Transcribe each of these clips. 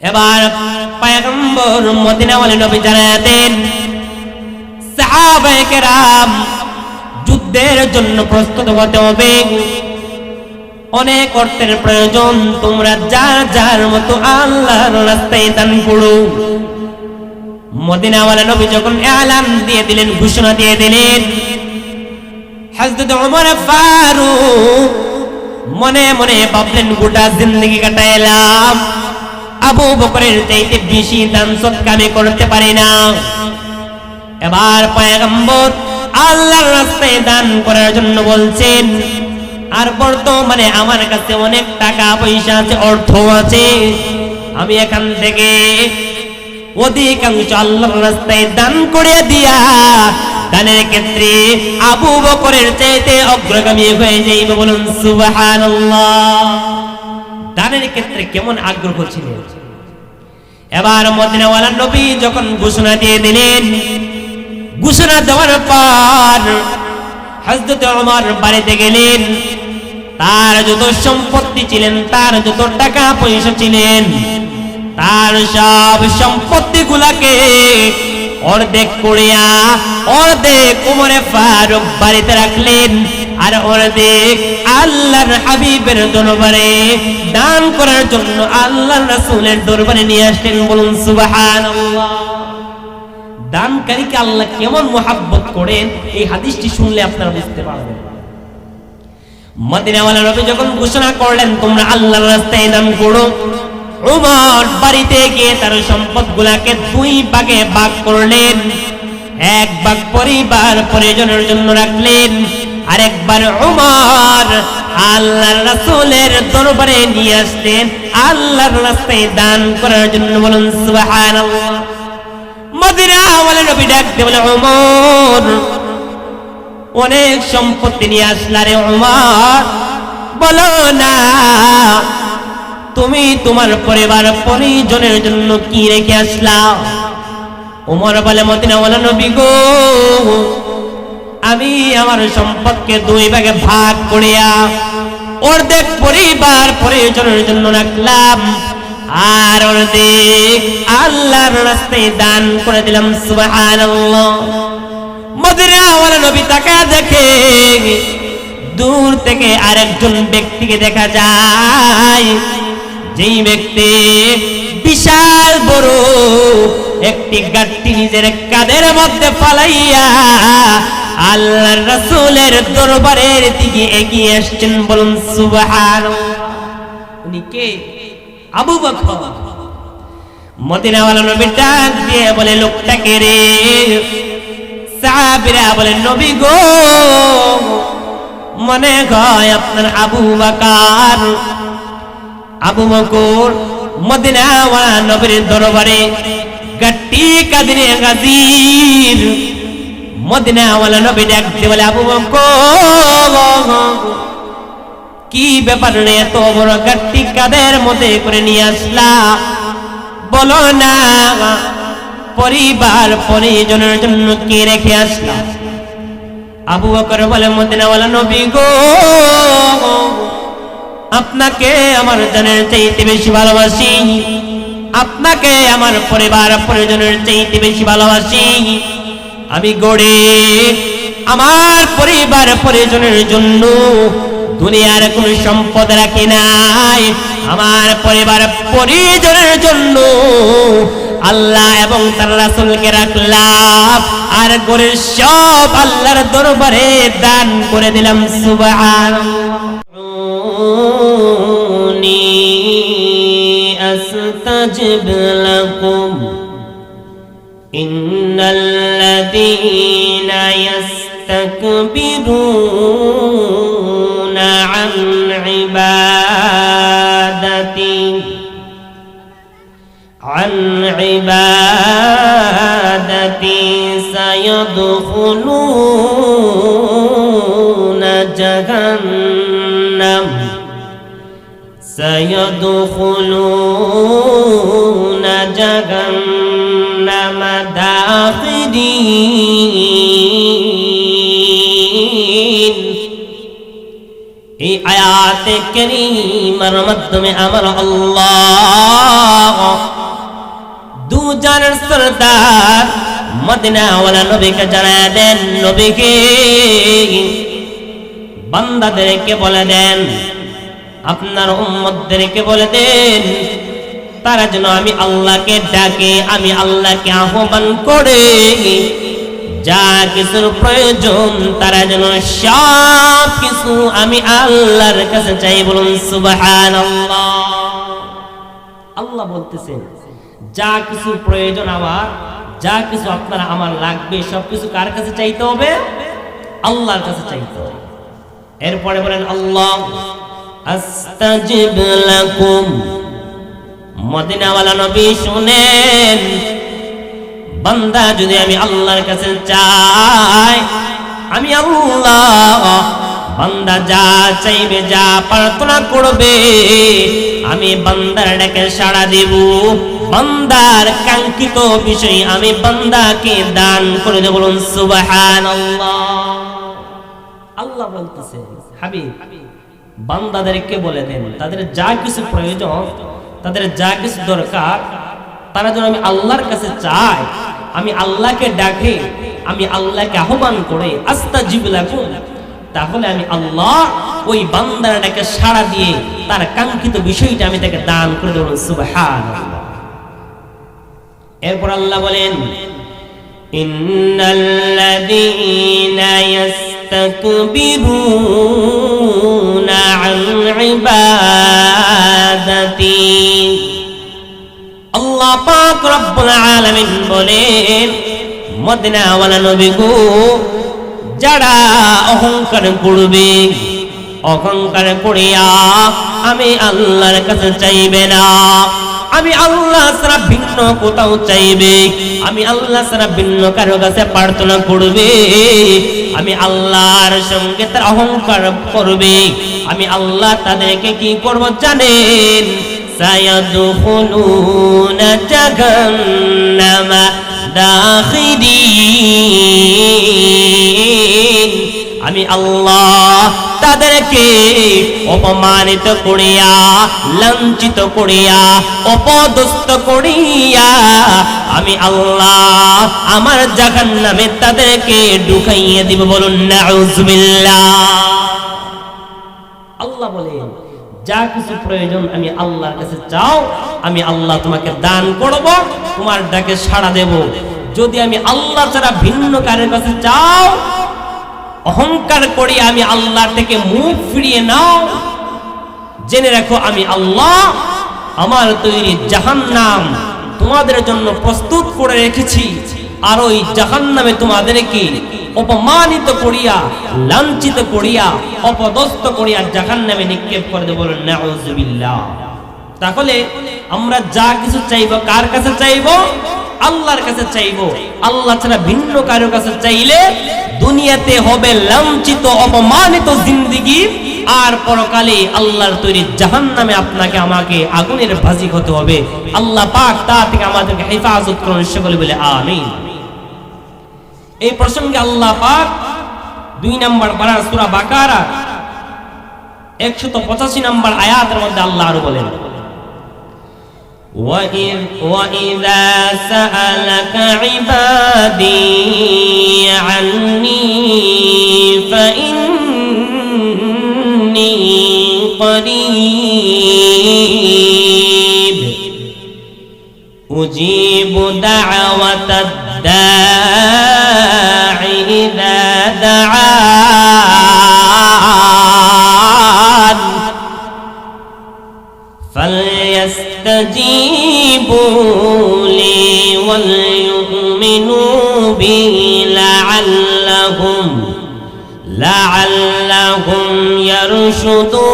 এবার পয়গম্বর মদিনাওয়ালা নবী জানাতেন সাহাবায়ে কেরাম যুদ্ধের জন্য প্রস্তুত হতে হবে, অনেক অর্থের প্রয়োজন, তোমরা যার যার মতো আল্লাহর রাস্তায় দান করো। মদিনাওয়ালা নবী যখন এলান দিয়ে দিলেন, ঘোষণা দিয়ে দিলেন, হযরত ওমর ফারুক মনে মনে ভাবলেন গোটা জিন্দেগি কাটাইলাম, আবু বকরের চাইতে বেশি দান সদকা আমি করতে পারি না। এবার পয়গম্বর আল্লাহর রাস্তায় দান করার জন্য বলছেন, আর বর্তমানে আমার কাছে অনেক টাকা পয়সা আছে, অর্থ আছে, আমি এখান থেকে অধিকাংশ আল্লাহর রাস্তায় দান করে দিয়া দানের ক্ষেত্রে আবু বকরের চাইতে অগ্রগামী হয়ে যাইব। বলুন সুবহানাল্লাহ। দানের ক্ষেত্রে কেমন আগ্রহ ছিল। এবার মদিনাওয়ালা নবী যখন ঘোষণা দিয়ে দিলেন, ঘোষণা দেওয়ার পর হযরত ওমর বাড়িতে গেলেন, তার যত সম্পত্তি ছিলেন, তার যত টাকা পয়সা ছিলেন, তার সব সম্পত্তি গুলাকে অর্ধেক করিয়া অর্ধেক ওমরে ফারুক বাড়িতে রাখলেন, আর অর্ধেক আল্লাহর হাবিবের দরবারে দান করার জন্য আল্লাহর রাসূলের দরবারে নিয়ে আসলেন। বলুন সুবহানাল্লাহ। দানকারীকে আল্লাহ কেমন মোহাব্বত করেন, এই হাদিসটি শুনলে আপনারা বুঝতে পারবেন। মদিনাওয়ালা নবী যখন ঘোষণা করলেন তোমরা আল্লাহর রাস্তায় দান করো, ওমর বাড়িতে গিয়ে তার সম্পদগুলোকে দুই ভাগে ভাগ করলেন। এক ভাগ পরিবার পরিজনের জন্য রাখলেন, আরেকবার ওমর আল্লাহর রাসূলের দরবারে নিয়ে আসলেন আল্লাহর রাস্তায় দান করার জন্য। বলুন সুবহানাল্লাহ। মদিনাওয়ালা নবী ডাকতে বলে, ওমর অনেক সম্পত্তি নিয়ে আসলা রে ওমর, বলো না তুমি তোমার পরিবার পরিজনের জন্য কি রেখে আসলা? ওমর বলে, মদিনাওয়ালা নবী গো, আমি আমার সম্পদকে দুই ভাগে ভাগ করিয়া অর্ধেক পরিবার পরিজনের জন্য রাখলাম, আর অর্ধেক আল্লাহর রাস্তায় দান করে দিলাম। সুবহানাল্লাহ। মদিনাওয়ালা নবী তাকায় দেখে দূর থেকে আরেকজন ব্যক্তিকে দেখা যায়, যেই ব্যক্তি বিশাল বড় একটি গাড়ি নিজের কাঁধের মধ্যে ফালাইয়া আল্লাহর রাসূলের দরবারের দিকে এগিয়ে আসছেন। বলুন সুবহানাল্লাহ। উনি কে? আবু বকর। মদিনাওয়ালা নবী ডাক দিয়ে বলে, লোকটা কে রে? সাহাবীরা বলে, নবী গো, মনে হয় আপনার আবু বকর। আবু বকর মদিনাওয়ালা নবীর দরবারে গাটি কাঁধে হাজির। মদিনাওয়ালা নবী ডাক দিয়ে বলে, আবু বকর, কি ব্যাপার রে, এত বড় গাটি কাঁধের মধ্যে করে নিয়ে আসলা? বলো না পরিবার পরিজনের জন্য কি রেখে আসলা? আবু বকর বলে, মদিনাওয়ালা নবী গো, আপনাকে আমার জানের চাইতে বেশি ভালোবাসি, আপনাকে আমার পরিবার পরিজনের চাইতে বেশি ভালোবাসি। আমি গরিব, আমার পরিবার পরিজনের জন্য দুনিয়ার কোন সম্পদ রাখি নাই, আমার পরিবার পরিজনের জন্য আল্লাহ এবং তার রাসূলকে রাখলাম, আর গরিব সব আল্লাহর দরবারে দান করে দিলাম। সুবহানাল্লাহ। أستجب لكم إن الذين يستكبرون عن عبادتي سيدخلون جهنم داخرين। এই আয়াত আয়াতে কারীমার মাধ্যমে আমার আল্লাহ দু জানের সরদার মদিনাওয়ালা নবীকে জানায় দেন, নবীকে বান্দাদেরকে বলে দেন, আপনার উম্মতদেরকে বলে দেন, তারা যেন আমি আল্লাহকে ডাকে, আমি আল্লাহকে আহ্বান করে যা কিছুর প্রয়োজন তারা যেন সব কিছু আমি আল্লাহর কাছে চাই। বলুন সুবহানাল্লাহ। আল্লাহ বলতেছেন যা কিছু প্রয়োজন আমার, যা কিছু আপনারা আমার লাগবে সবকিছু কার কাছে চাইতে হবে? আল্লাহর কাছে চাইতে হবে। এরপরে বলেন আল্লাহ আস্তাজিব লাকুম। মদিনাওয়ালা নবী শুনেন, বান্দা যদি আমি আল্লাহর কাছে চাই, আমি আল্লাহ বান্দা যা চাইবে, যা প্রার্থনা করবে আমি বান্দার ডাকে সাড়া দেব, বান্দার কাঙ্ক্ষিত বিষয় আমি বান্দাকে দান করে দেব। বলুন সুবহানাল্লাহ। আল্লাহ বলতেছে হাবিব বান্দাদেরকে বলে দেন তাদের যা কিছু প্রয়োজন, তাদের যা কিছু দরকার তারা যেন আমি আল্লাহর কাছে চায়, আমি আল্লাহকে ডাকে, আমি আল্লাহকে আহ্বান করে আস্তাজিব লাকুম, তাহলে আমি আল্লাহ ওই বান্দার ডাকে সাড়া দিয়ে তার কাঙ্ক্ষিত বিষয়টা আমি তাকে দান করে দেব। সুবহানাল্লাহ। এরপর আল্লাহ বলেন ইন্নাল্লাযীনা ইয়াস্তাকবিরুনা আন ইবাদাতি। আল্লাহ পাক রব্বুল আলামিন বলেন মদিনাওয়ালা নবী গো, যারা অহংকার করবে, অহংকার করিয়া আমি আল্লাহর কাছে চাইবে না, আমি আল্লাহ ছাড়া ভিন্ন কোথাও চাইবে, আমি আল্লাহ ছাড়া ভিন্ন কারো কাছে প্রার্থনা করবে, আমি আল্লাহর সঙ্গে তার অহংকার করবে, আমি আল্লাহ তাদেরকে কি করব জানেন? সায়াদখুলুনা জাহান্নামা দাখিরিন। আমি আল্লাহ তাদেরকে অপমানিত করিয়া, লাঞ্ছিত করিয়া, অপদস্থ করিয়া আমি আল্লাহ আমার জাহান্নামে তাদেরকে ঢুকাইয়ে দিব। বলুন নাউযুবিল্লাহ। আল্লাহ বলেন যা কিছু প্রয়োজন আমি আল্লাহর কাছে চাও, আমি আল্লাহ তোমাকে দান করব, তোমার ডাকে সাড়া দেব। যদি আমি আল্লাহ ছাড়া ভিন্ন কারোর কাছে চাও, অহংকার করি আমি আল্লাহ থেকে মুখ ফিরিয়ে নাও, জেনে রাখো আমি আল্লাহ আমার তৈরি জাহান্নাম তোমাদের জন্য প্রস্তুত করে রেখেছি, আর ওই জাহান্নামে তোমাদেরকে অপমানিত করিয়া, লাঞ্ছিত করিয়া, অপদস্থ করিয়া জাহান্নামে নিক্ষেপ করে দেব। বলেন নাউযুবিল্লাহ। তাহলে আমরা যা কিছু চাইবো কার কাছে চাইবো? আল্লাহর কাছে চাইবো। আল্লাহ ছাড়া ভিন্ন কারো কাছে চাইলে দুনিয়াতে হবে লাঞ্ছিত, অপমানিত জিন্দেগি, আর পরকালে আল্লাহর তৈরি জাহান্নামে আপনাকে আমাকে আগুনের ভাজি হতে হবে। আল্লাহ পাক তা থেকে আমাদেরকে হেফাজত করুন, সকলে বলে আমিন। এই প্রসঙ্গে আল্লাহ পাক 2 নম্বর পারা সূরা বাকারা 185 নম্বর আয়াতের মধ্যে আল্লাহ আরো বলেন وَإِذَا سَأَلَكَ عِبَادِي عَنِّي فَإِنِّي قَرِيبٌ أُجِيبُ دَعْوَةَ الدَّاعِ إِذَا دَعَانِ فَلْيَسْتَجِيبُوا لِي وَلْيُؤْمِنُوا بِي لَعَلَّهُمْ يَرْشُدُونَ।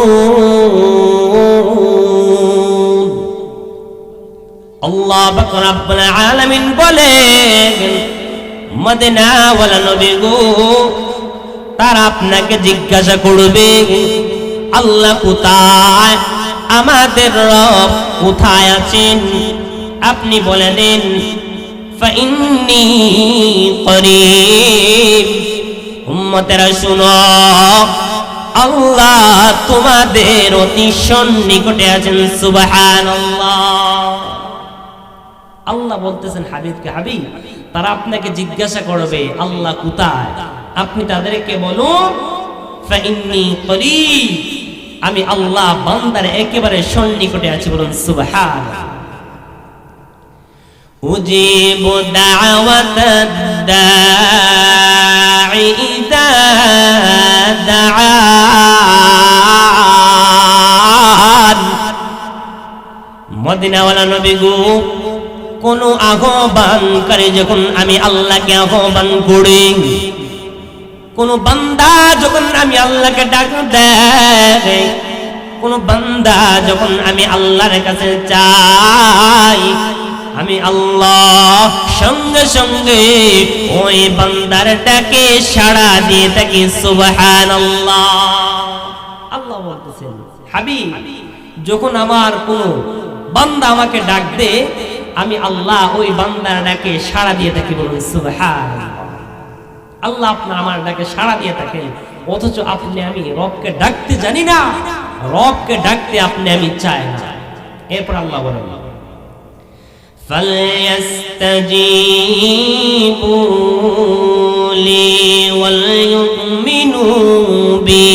আল্লাহ পাক রব্বুল আলামিন বলেন মদিনা ওয়ালা নবী গো, তারা আপনাকে জিজ্ঞাসা করবে আল্লাহ কোথায়, আমাদের রব কোথায় আছেন? আপনি বলে দেন ফাইন্নী করিব। উম্মতেরা শুনো, আল্লাহ তোমাদের অতি সন্নিকটে আছেন। সুবহানাল্লাহ। আল্লাহ বলতেছেন হাবিবকে, হাবিব তারা আপনাকে জিজ্ঞাসা করবে আল্লাহ কোথায়, আপনি তাদেরকে বলুন ফাইন্নী করিব, আমি আল্লাহ বান্দার একেবারে সন্নিকটে আছি। বলুন সুবহানাল্লাহ। উজিবু দাওয়াতাদ দাঈ ইযা দাআন। মদিনাওয়ালা নবী গো, কোন আহ্বানকারী যখন আমি আল্লাহকে আহ্বান করি, কোন বান্দা যখন আমি আল্লাহকে ডাক দেয়, কোন বান্দা যখন আমি আল্লাহর কাছে চাই, আমি আল্লাহ সঙ্গে সঙ্গে ওই বান্দার ডাকে সাড়া দিয়ে থাকি। সুবহানাল্লাহ। আল্লাহ বলতেছেন হাবিব যখন আমার কোন বান্দা আমাকে ডাক দে, আমি আল্লাহ ওই বান্দার ডাকে সাড়া দিয়ে থাকি। বলুন সুবহানাল্লাহ। আল্লাহ আপনার আমার ডাকে সাড়া দিয়ে থাকেন, অথচ আপনি আমি রবকে ডাকতে জানি না, রবকে ডাকতে আপনি আমি চাই না। এরপর আল্লাহ বলেন ফালইস্তাজিবু লি ওয়াল ইউমিনু বি।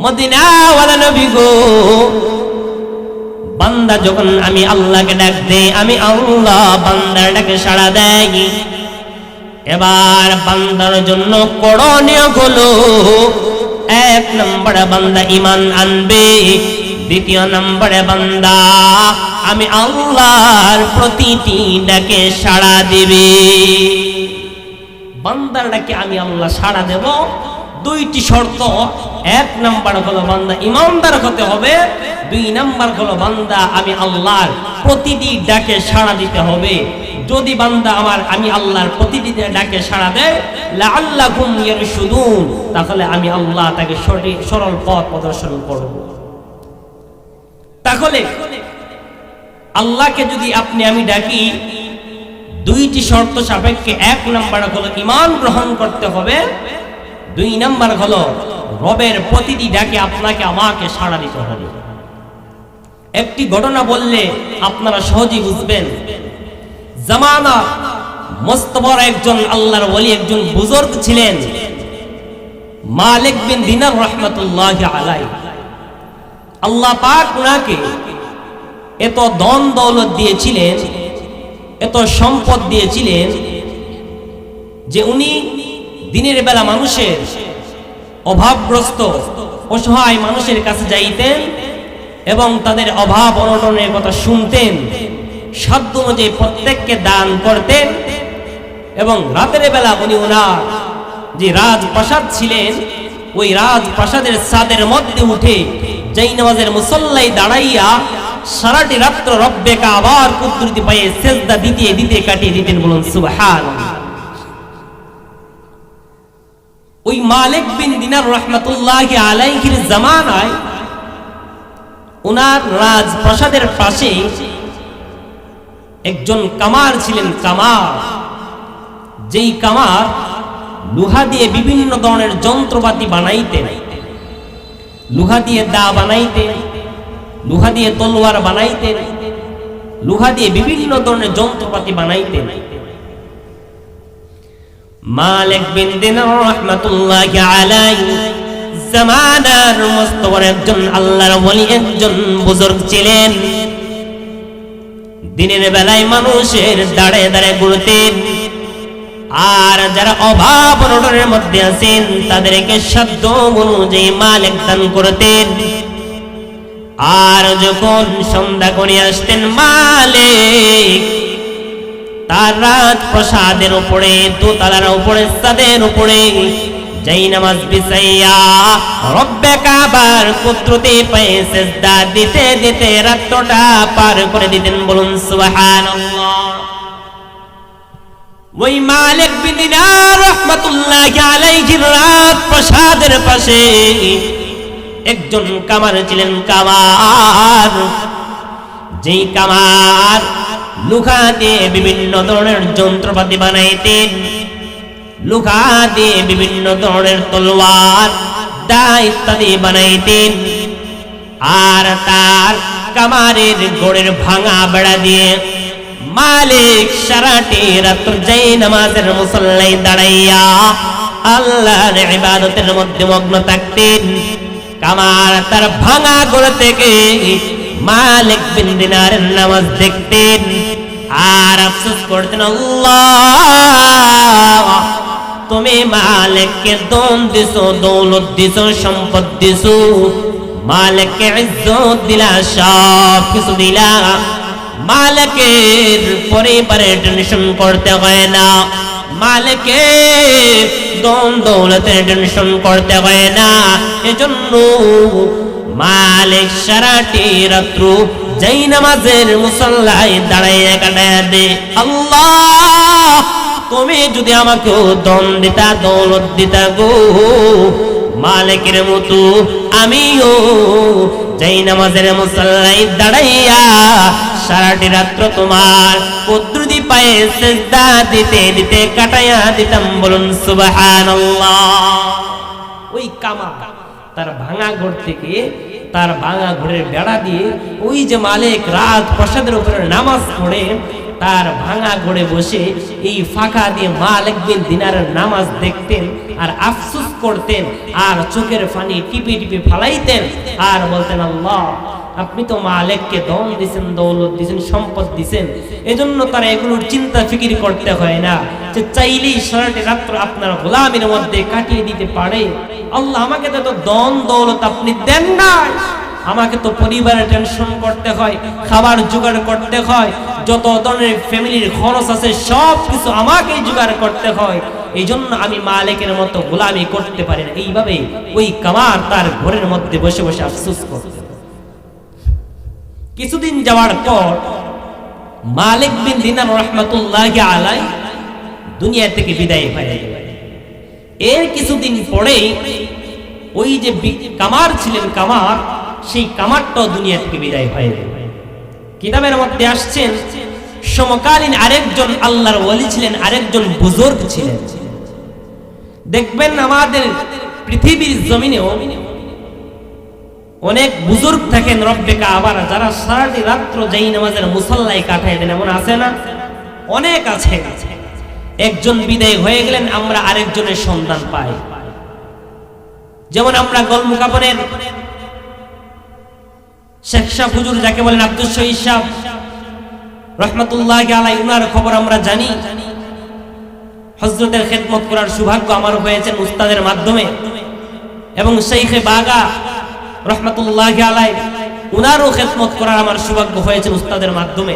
মদিনাওয়ালা নবী গো, বান্দা যখন আমি আল্লাহকে ডাক দেই, আমি আল্লাহ বান্দার ডাকে সাড়া দেই। এবার বান্দার জন্য করণীয় হলো, এক নম্বরে বান্দা ঈমান আনবে, দ্বিতীয় নম্বরে বান্দা আমি আল্লাহর প্রতিটি ডাকে সাড়া দিবে। বান্দার ডাকে আমি আল্লাহ সাড়া দেব, দুইটি শর্ত। এক নাম্বার হলো বান্দা ইমানদার হতে হবে, দুই নাম্বার হলো বান্দা আমি আল্লাহর প্রতিটি ডাকে সাড়া দিতে হবে। যদি বান্দা আমি আল্লাহর প্রতিটি ডাকে সাড়া দেয়, লাআল্লাকুম ইয়ারশুদুন, তাহলে আমি আল্লাহ তাকে সঠিক সরল পথ প্রদর্শন করব। তাহলে আল্লাহকে যদি আমি ডাকি, দুইটি শর্ত সাপেক্ষে, এক নাম্বার হলো ঈমান গ্রহণ করতে হবে, দুই নাম্বার হলো রবের প্রতিটি ডাকে আপনাকে আমাকে সাড়া দিতে হবে। একটি ঘটনা বললে আপনারা সহজেই বুঝবেন। জামানা মস্ত বড় একজন আল্লাহর ওলি, একজন বুজুর্গ ছিলেন, মালিক বিন দিনার রাহমাতুল্লাহি আলাইহি। আল্লাহ পাক উনাকে এত ধন দৌলত দিয়েছিলেন, এত সম্পদ দিয়েছিলেন যে উনি দিনের বেলা মানুষের অভাবগ্রস্ত অসহায় মানুষের কাছে যাইতেন এবং তাদের অভাব অনটনের কথা শুনতেন, সাধ্য অনুযায়ী প্রত্যেককে দান করতেন। এবং রাতের বেলা উনি ওনার যে রাজপ্রাসাদ ছিলেন, ওই রাজপ্রাসাদের ছাদের মধ্যে উঠে যেই নামাজের মুসল্লায় দাঁড়াইয়া সারাটি রাত্র রব্বে কাবার কুদরতি পায়ে সেজদা দিতে দিতে কাটিয়ে দিতেন। বলুন সুবহানাল্লাহ। ওই মালিক বিন দিনার রাহমাতুল্লাহি আলাইহির জামানায় ওনার রাজপ্রাসাদের পাশে একজন কামার ছিলেন। কামার, যেই কামার লোহা দিয়ে বিভিন্ন ধরনের যন্ত্রপাতি বানাইতেন, লোহা দিয়ে দা বানাইতেন, লোহা দিয়ে তলোয়ার বানাইতেন, লোহা দিয়ে বিভিন্ন ধরনের যন্ত্রপাতি বানাইতেন। মালিক বিন দিনার রাহমাতুল্লাহি আলাইহি জামানার মস্ত বড় একজন আল্লাহর ওলি, একজন বুজুর্গ ছিলেন। দিনের বেলায় মানুষের দাঁড়ে দাঁড়ে ঘুরতেন, আর যারা অভাব অনটনের মধ্যে আছেন তাদেরকে সাধ্য অনুযায়ী মালিক দান করতেন। আর যখন সন্ধ্যা করে আসতেন, মালিক তার রাজপ্রাসাদের উপরে, দোতলার উপরে, ছাদের উপরে যেই নামাজ বিছাইয়া রব্বে কাবার কুদরতি পায়ে সিজদা দিতে দিতে রাতটা পার করে দিতেন। বলুন সুবহানাল্লাহ। ওই মালিক বিন দিনার রাহমাতুল্লাহি আলাইহির রাজপ্রাসাদের পাশে একজন কামার ছিলেন। কামার, যেই কামার লোহা দিয়ে বিভিন্ন ধরনের যন্ত্রপাতি বানাইতেন, লোহা দিয়ে বিভিন্ন ধরনের তলোয়ার দা ইত্যাদি বানাইতেন। আর তার কামারের গোড়ের ভাঙা বেড়া দিয়ে মালিক সারাটি রাত যাই নামাজের মুসল্লায় দাঁড়াইয়া আল্লাহর ইবাদতের মধ্যে মগ্ন থাকতেন। কামার তার ভাঙা গোড় থেকে মালিক বিন দিনারের নামাজ দেখতেন আর আফসোস করতেন, আল্লাহ তুমি মালিককে দন দিছো, দৌলত দিছো, সম্পদ দিছো, মালিককে ইজ্জত দিলা, সব কিছু দিলা, মালিকের পরিবারের টেনশন করতে হয় না, মালিকের দন দৌলতের টেনশন করতে হয় না। এজন্য মালিক সারাটি রাত্র যাই নামাজের মুসল্লায় দাঁড়াইয়া কাটাইয়া দে। আল্লাহ তুমি যদি আমাকে দন দিতা, দৌলত দিতা গো, মালিকের মতো আমিও যাই নামাজের মুসল্লায় দাঁড়াইয়া সারাটি রাত্র তোমার কুদরতি পায়ে সিজদা দিতে দিতে কাটাইয়া দিতাম। বলুন সুবহানাল্লাহ। ওই কামা তার ভাঙা ঘর থেকে, তার ভাঙা ঘরের বেড়া দিয়ে ওই যে মালিক রাত প্রসাদের উপরে নামাজ পড়ে তার ভাঙা ঘরে বসে এই ফাঁকা দিয়ে মালিক বিন দিনারের নামাজ দেখতেন আর আফসোস করতেন আর চোখের পানি টিপে টিপে ফালাইতেন আর বলতেন, আল্লাহ আপনি তো মালিককে ধন দিছেন, দৌলত দিছেন, সম্পদ দিছেন, এজন্য তারা এগুলোর চিন্তা ফিকির করতে হয় না, যে চাইলেই সারাটি রাত্র আপনার গোলামের মধ্যে কাটিয়ে দিতে পারে। আল্লাহ আমাকে তো ধন দৌলত আপনি দেন না, আমাকে তো পরিবারের টেনশন করতে হয়, খাবার জোগাড় করতে হয়, যত ধরনের ফ্যামিলির খরচ আছে সব কিছু আমাকেই জোগাড় করতে হয়, এই জন্য আমি মালিকের মতো গোলামি করতে পারি না। এইভাবে ওই কামার তার ঘরের মধ্যে বসে বসে আফসোস করতে। কিছুদিন যাওয়ার পর মালিক বিন দিনার রাহমাতুল্লাহি আলাইহি দুনিয়া থেকে বিদায় হয়ে গেলেন। এর কিছুদিন পরেই ওই যে কামার ছিলেন, কামার, সেই কামারটাও দুনিয়া থেকে বিদায় হয়ে গেল। কিতাবের মধ্যে আসছেন সমকালীন আরেকজন আল্লাহর ওলি ছিলেন, আরেকজন বুজুর্গ ছিলেন। দেখবেন আমাদের পৃথিবীর জমিনেও অনেক বুজুর্গ থাকেন রব্বে কাবার, যারা সারাটি রাত্র যাই নামাজের মুসল্লায় কাটায় দেন, এমন আছে না? অনেক আছে। একজন বিদায় হয়ে গেলেন, আমরা আরেকজনের সন্ধান পাই। যেমন আমরা গোলমুকাবনের শেখ শাহ হুজুর যাকে বলেন আব্দুল শহীদ সাহেব রহমাতুল্লাহি আলাইহি, উনার খবর আমরা জানি। হযরতের খেদমত করার সৌভাগ্য আমার হয়েছে উস্তাদের মাধ্যমে, এবং শেখে বাগা রহমাতুল্লাহি আলাইহি উনারও খেদমত করার আমার সৌভাগ্য হয়েছে উস্তাদের মাধ্যমে।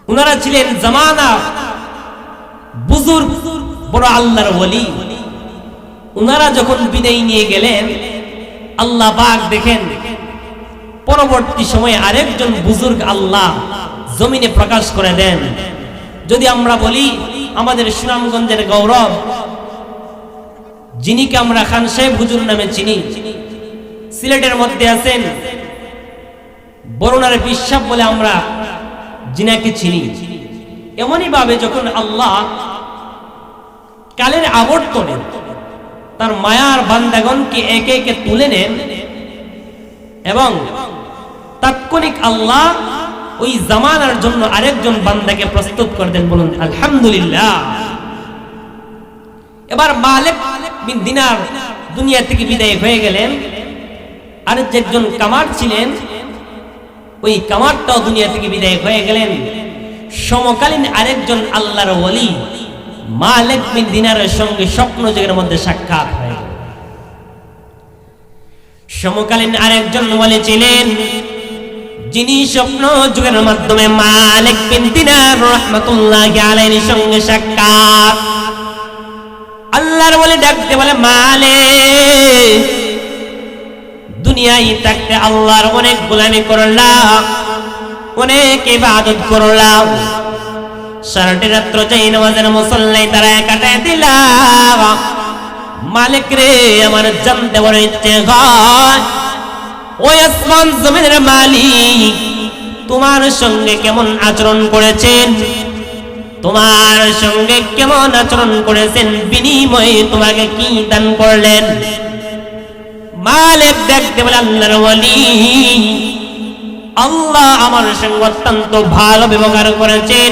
উনারা ছিলেন জামানা বুজুর্গ, বড় আল্লাহর ওলি। উনারা যখন বিদায় নিয়ে গেলেন, আল্লাহ পাক দেখেন পরবর্তী সময়ে আরেকজন বুজুর্গ আল্লাহ জমিনে প্রকাশ করে দেন। যদি আমরা বলি আমাদের সুনামগঞ্জের গৌরব, যিনিকে আমরা খান সাহেব হুজুর নামে চিনি, সিলেটের মধ্যে আছেন বরুণার বিশ্বাস বলে আমরা যিনাকে চিনি। এমনই ভাবে যখন আল্লাহ কালের আবর্তনে তার মায়ার বান্দাগণকে একে একে তুলে নেন এবং তাৎক্ষণিক আল্লাহ ওই জামানার জন্য আরেকজন বান্দাকে প্রস্তুত করে দেন। বলুন আলহামদুলিল্লাহ। এবার মালিক বিন দিনার দুনিয়া থেকে বিদায় হয়ে গেলেন, আর যে একজন কামার ছিলেন ওই কামারটাও দুনিয়া থেকে বিদায় হয়ে গেলেন। সমকালীন আরেকজন আল্লাহর ওলি মালিক বিন দিনারের সঙ্গে স্বপ্ন যুগের মধ্যে সাক্ষাৎ হয়ে গেল। সমকালীন আরেকজন ওলি ছিলেন, যিনি স্বপ্ন যুগের মাধ্যমে মালিক বিন দিনার রাহমাতুল্লাহি আলাইহির সঙ্গে সাক্ষাৎ। আল্লাহর ওলি ডাকতে বলে, মালিক দুনিয়ায় থাকতে আল্লাহর অনেক গোলামি করলাম, অনেক ইবাদত করলাম, সারাটি রাত্র যাই নামাজের মুসল্লায় দাঁড়ায় কাটায় দিলাম। মালিক রে, আমার জানতে বড় ইচ্ছে হয়, ওই আসমান জমিনের মালিক তোমার সঙ্গে কেমন আচরণ করেছেন, তোমার সঙ্গে কেমন আচরণ করেছেন, বিনিময়ে তোমাকে কি দান করলেন। মালিক দেখতে বলে, আল্লাহর ওয়ালি, আল্লাহ আমার সঙ্গে অত্যন্ত ভালো ব্যবহার করেছেন,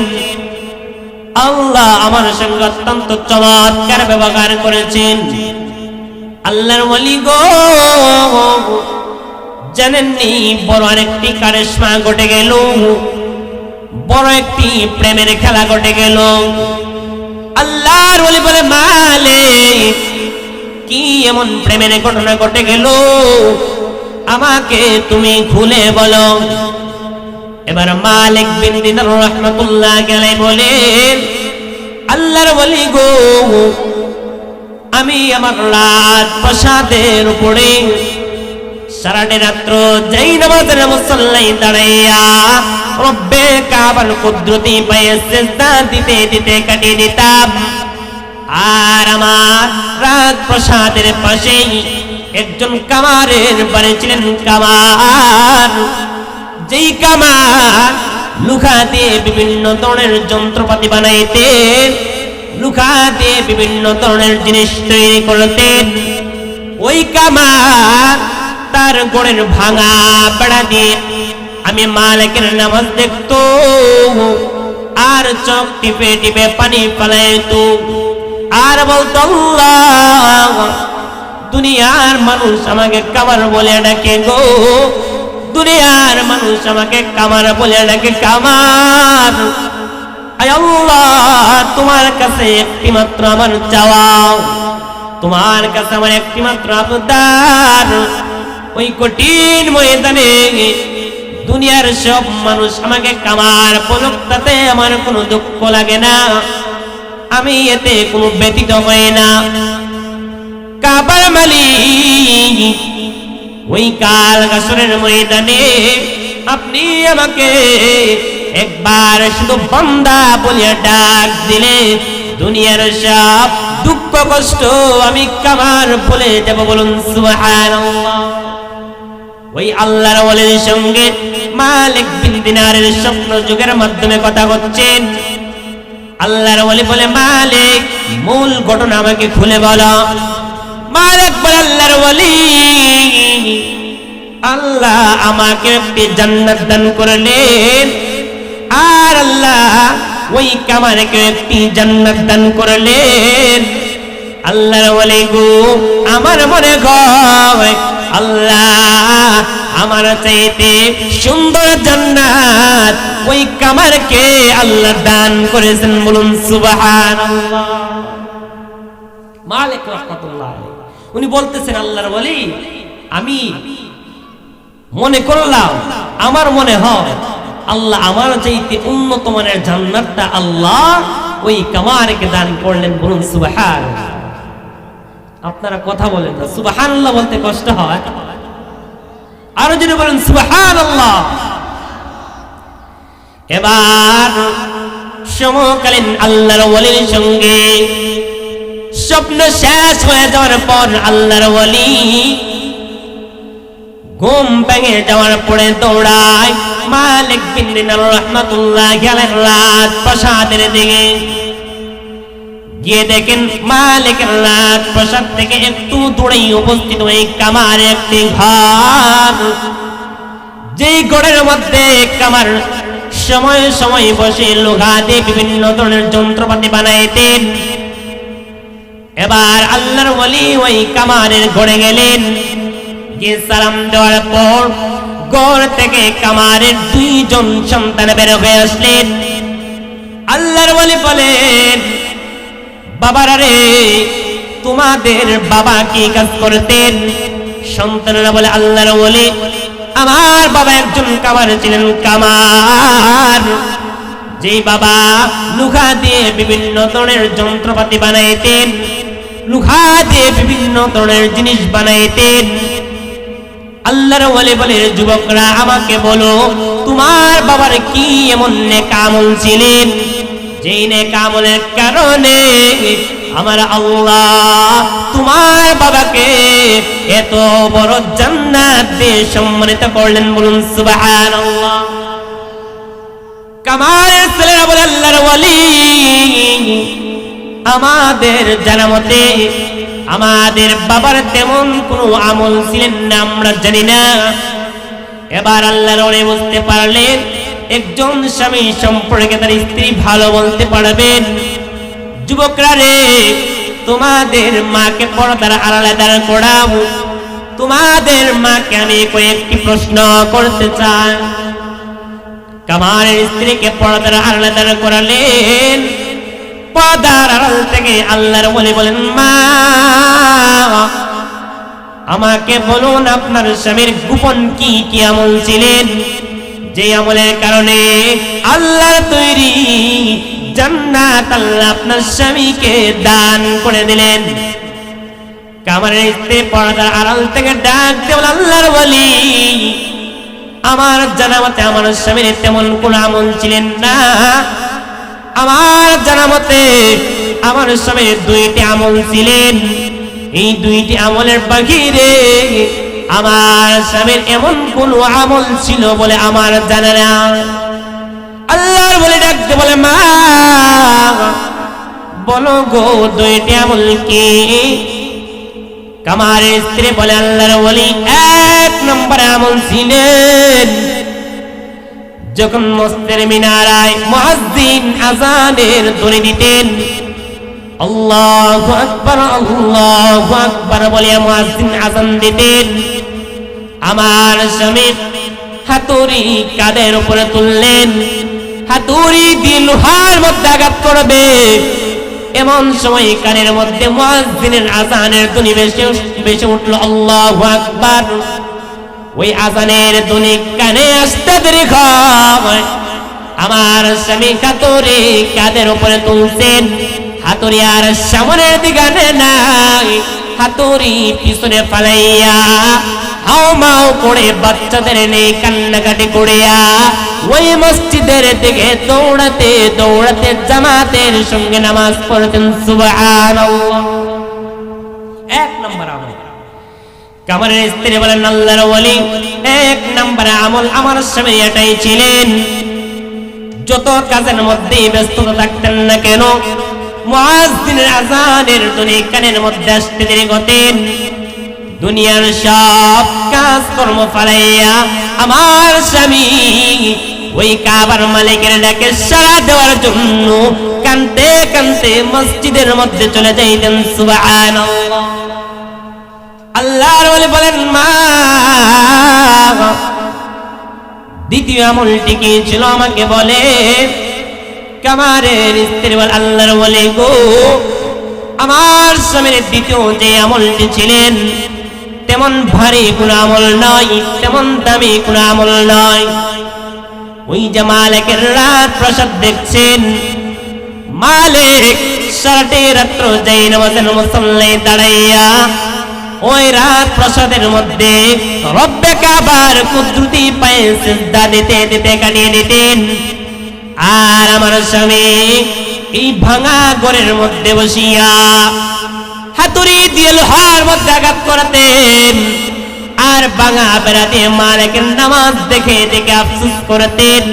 আল্লাহ আমার সঙ্গে অত্যন্ত চমৎকার ব্যবহার করেছেন। আল্লাহর ওয়ালি গো, জানেননি বড় আরেকটি কারিশমা ঘটে গেল, বড় একটি প্রেমের খেলা ঘটে গেল। আল্লাহর ওয়ালি বলে, মালিক, কি এমন প্রেমের ঘটনা ঘটে গেল, আমাকে তুমি খুলে বলো। এবার মালিক বিন দিনার রাহমাতুল্লাহ আলাইহি বলেন, আল্লাহর ওয়ালি গো, আমি আমার রাত প্রাসাদের উপরে সারাটি রাত্র যেই নামাজের মুসল্লায় দাঁড়াইয়া রব্বে কাবার কুদরতি পায়ে সিজদা দিতে দিতে কাটিয়ে দিতাম। আর আমার রাত প্রাসাদের পাশেই একজন কামারের বাড়ি ছিলেন, কামার, যেই কামার লুখা দিয়ে বিভিন্ন ধরনের যন্ত্রপাতি বানাইতেন, লুখা দিয়ে বিভিন্ন ধরনের জিনিস তৈরি করতেন। ওই কামার তার গোড়ের ভাঙা বেড়া দিয়ে আমি মালিকের নামাজ দেখতো, আর চোখ টিপে টিপে পানি পালাইতো, আর বলতো, আল্লাহ, দুনিয়ার মানুষ আমাকে কামার বলে ডাকে গো, দুনিয়ার মানুষ আমাকে কামার বলে ডাকে, কামার। আয় আল্লাহ, তোমার কাছে একটি মাত্র আমার চাওয়া, তোমার কাছে আমার একটি মাত্র আবদার, ওই কঠিন ময়দানে দুনিয়ার সব মানুষ আমাকে কামার বলুক, তাতে আমার কোনো দুঃখ লাগে না, আমি এতে কোনো ব্যতীত হই না। কাবার মালিক, ওই কাল হাসরের ময়দানে আপনি আমাকে একবার শুধু বান্দা বলিয়া ডাক দিলে দুনিয়ার সব দুঃখ কষ্ট আমি কামার বলে যাব, বলুন সুবহানাল্লাহ। ওই আল্লাহর ওয়ালির সঙ্গে মালিক বিন দিনারের স্বপ্ন যুগের মাধ্যমে কথা হচ্ছেন। আল্লাহর ওয়ালি বলে, মালিক, মূল ঘটনা আমাকে খুলে বলো। মালিক বলে, আল্লাহর ওয়ালি, আল্লাহ আমাকে একটি জান্নাত দান করলেন, আর আল্লাহ ওই কামারকে একটি জান্নাত দান করলেন। আল্লাহর ওয়ালি গো, আমার মনে হয় আল্লাহ আমার চাইতে সুন্দর জান্নাত ওই কামারকে আল্লাহ দান করেছেন, বলুন সুবহানাল্লাহ। মালিক রাহমাতুল্লাহ আলাইহি উনি বলতেছেন, আল্লাহর ওয়ালি, আমি মনে করলাম, আমার মনে হয় আল্লাহ আমার চাইতে উন্নত মানের জান্নাতটা আল্লাহ ওই কামারকে দান করলেন, বলুন সুবহানাল্লাহ। আপনারা কথা বলেন না, সুবহানাল্লাহ বলতে কষ্ট হয়, আরো যদি বলেন সুবহানাল্লাহ। এবার সমকালীন আল্লাহর ওয়ালির সঙ্গে স্বপ্ন শেষ হয়ে যাওয়ার পর আল্লাহর ওয়ালি ঘুম ভেঙে যাওয়ার পরে দৌড়ায় মালিক বিন দিনার রাহমাতুল্লাহ আলাইহি রাত প্রাসাদের দিকে গিয়ে দেখেন মালিকের রাত প্রাসাদ থেকে একটু দূরেই উপস্থিত ওই কামার একটি ঘর, যেই ঘরের মধ্যে কামার সময় সময় বসে লোহা দিয়ে বিভিন্ন ধরনের যন্ত্রপাতি বানাইতেন। এবার আল্লাহর ওয়ালি ওই কামারের ঘরে গেলেন, গিয়ে সালাম দেওয়ার পর ঘর থেকে কামারের দুইজন সন্তান বের হয়ে আসলেন। আল্লাহর ওয়ালি বলেন, বাবারা রে, তোমাদের বাবা কি কাজ করতেন? সন্তানরা বলে, আল্লাহর ওয়ালি, আমার বাবা একজন কামার ছিলেন, কামার, যেই বাবা লুহা দিয়ে বিভিন্ন ধরনের যন্ত্রপাতি বানাইতেন, লুহা দিয়ে বিভিন্ন ধরনের জিনিস বানাইতেন। আল্লাহর ওয়ালি বলে, যুবকরা আমাকে বলো, তোমার বাবার কি এমন নেক আমল ছিলেন যেই নেক আমলের কারণে আমার আল্লাহ তোমার বাবাকে এত বড় জান্নাত দিয়ে সম্মানিত করলেন, বলুন সুবহানাল্লাহ। কামালের ছেলেরা বলে আল্লাহর ওয়ালি, আমাদের জানা মতে আমাদের বাবার তেমন কোনো আমল ছিলেন না, আমরা জানি না। এবার আল্লাহর ওলি বুঝতে পারলেন একজন স্বামী সম্পর্কে তার স্ত্রী ভালো বলতে পারবেন। যুবকরা রে, তোমাদের মাকে পর্দার আড়ালে দাঁড় করাও। তোমাদের মাকে আমি কয়েকটি প্রশ্ন করতে চাই। কামালের স্ত্রীকে পর্দার আড়ালে দাঁড় করালেন। পর্দার আড়াল থেকে আল্লাহর ওলি বলেন, মা আমাকে বলুন আপনার স্বামীর গোপন কি কি আমল ছিলেন, যে আমলের কারণে আল্লাহর তৈরি জান্নাত আল্লাহ আপনার স্বামীকে দান করে দিলেন। কামালের স্ত্রী পর্দার আড়াল থেকে ডাক দিয়ে বলে, আল্লাহর ওলি, আমার জানা মতে আমার স্বামীর তেমন কোন আমল ছিলেন না। আমার জানা মতে আমার স্বামীর দুইটি আমল ছিলেন। এই দুইটি আমলের বাহিরে আমার স্বামীর এমন কোন আমল ছিল বলে আমার জানা না। আল্লাহর বলে ডাকতে বলে, মা বলো গো দুইটি আমল কি? কামালের স্ত্রী বলে, আল্লাহর ওলি, এক নম্বর আমল ছিলেন যখন মসজিদের মিনারায় মুয়াজ্জিন আযানের ধ্বনি দিতেন, আল্লাহু আকবার বলে মুয়াজ্জিন আযান দিতেন, আমার স্বামী হাতুড়ি কাঁধের উপরে তুললেন, হাতুড়ি দিয়ে লোহার মধ্যে আঘাত করবে। এমন সময় কানের মধ্যে মুয়াজ্জিনের আযানের ধ্বনি ভেসে উঠল, আল্লাহু আকবার। ওই আযানের ধ্বনি কানে আসতে দেরি হয়। আমার স্বামী হাতুড়ি কাঁধের উপরে তুলছেন, হাতুড়ি আর সামনের দিকে নাই, হাতুড়ি পিছনে ফালাইয়া হাউমাউ করে বাচ্চাদের নেই কান্নাকাটি করিয়া ওই মসজিদের দিকে দৌড়াতে দৌড়াতে জামাতের সঙ্গে নামাজ পড়তেন। সুবহানাল্লাহ। এক নম্বর আমল। কামালের স্ত্রী বলেন, আল্লাহর ওলি, এক নম্বর আমল আমার স্বামী এটাই ছিলেন, যত কাজের মধ্যে ব্যস্ততা থাকতেন না কেন মুয়াজ্জিনের আযানের ধ্বনি কানের মধ্যে আসতে দেরি হতেন, দুনিয়ার সব কাজ কর্ম ফালাইয়া আমার স্বামী ওই কাবার মালিকের ডাকে সাড়া দেওয়ার জন্য কানতে কানতে মসজিদের মধ্যে চলে যাইতেন। সুবহানাল্লাহ। আল্লাহর ওলি বলেন, মা দ্বিতীয় আমলটি কি ছিল আমাকে বলে। কামালের স্ত্রী বলে, আল্লাহর ওলি গো, আমার স্বামীর দ্বিতীয় যে আমলটি ছিলেন তেমন ভারী কোন আমল নয়, তেমন দামি কোন আমল নয়। ওই যে মালিকের রাত প্রাসাদ দেখছেন, মালিক সারাটি রাত্র যাই নামাজের মুসল্লায় দাঁড়াইয়া ওই রাত প্রাসাদের মধ্যে রব্বে কাবার কুদরতি পায়ে সিজদা দিতে দিতে কাটিয়ে দিতেন। আর আমার স্বামী এই ভাঙা ঘরের মধ্যে বসিয়া হাতুড়ি দিয়ে লোহার মধ্যে আঘাত করতেন, আর ভাঙা বেড়া দিয়ে মালিকের নামাজ দেখে দেখে আফসোস করতেন,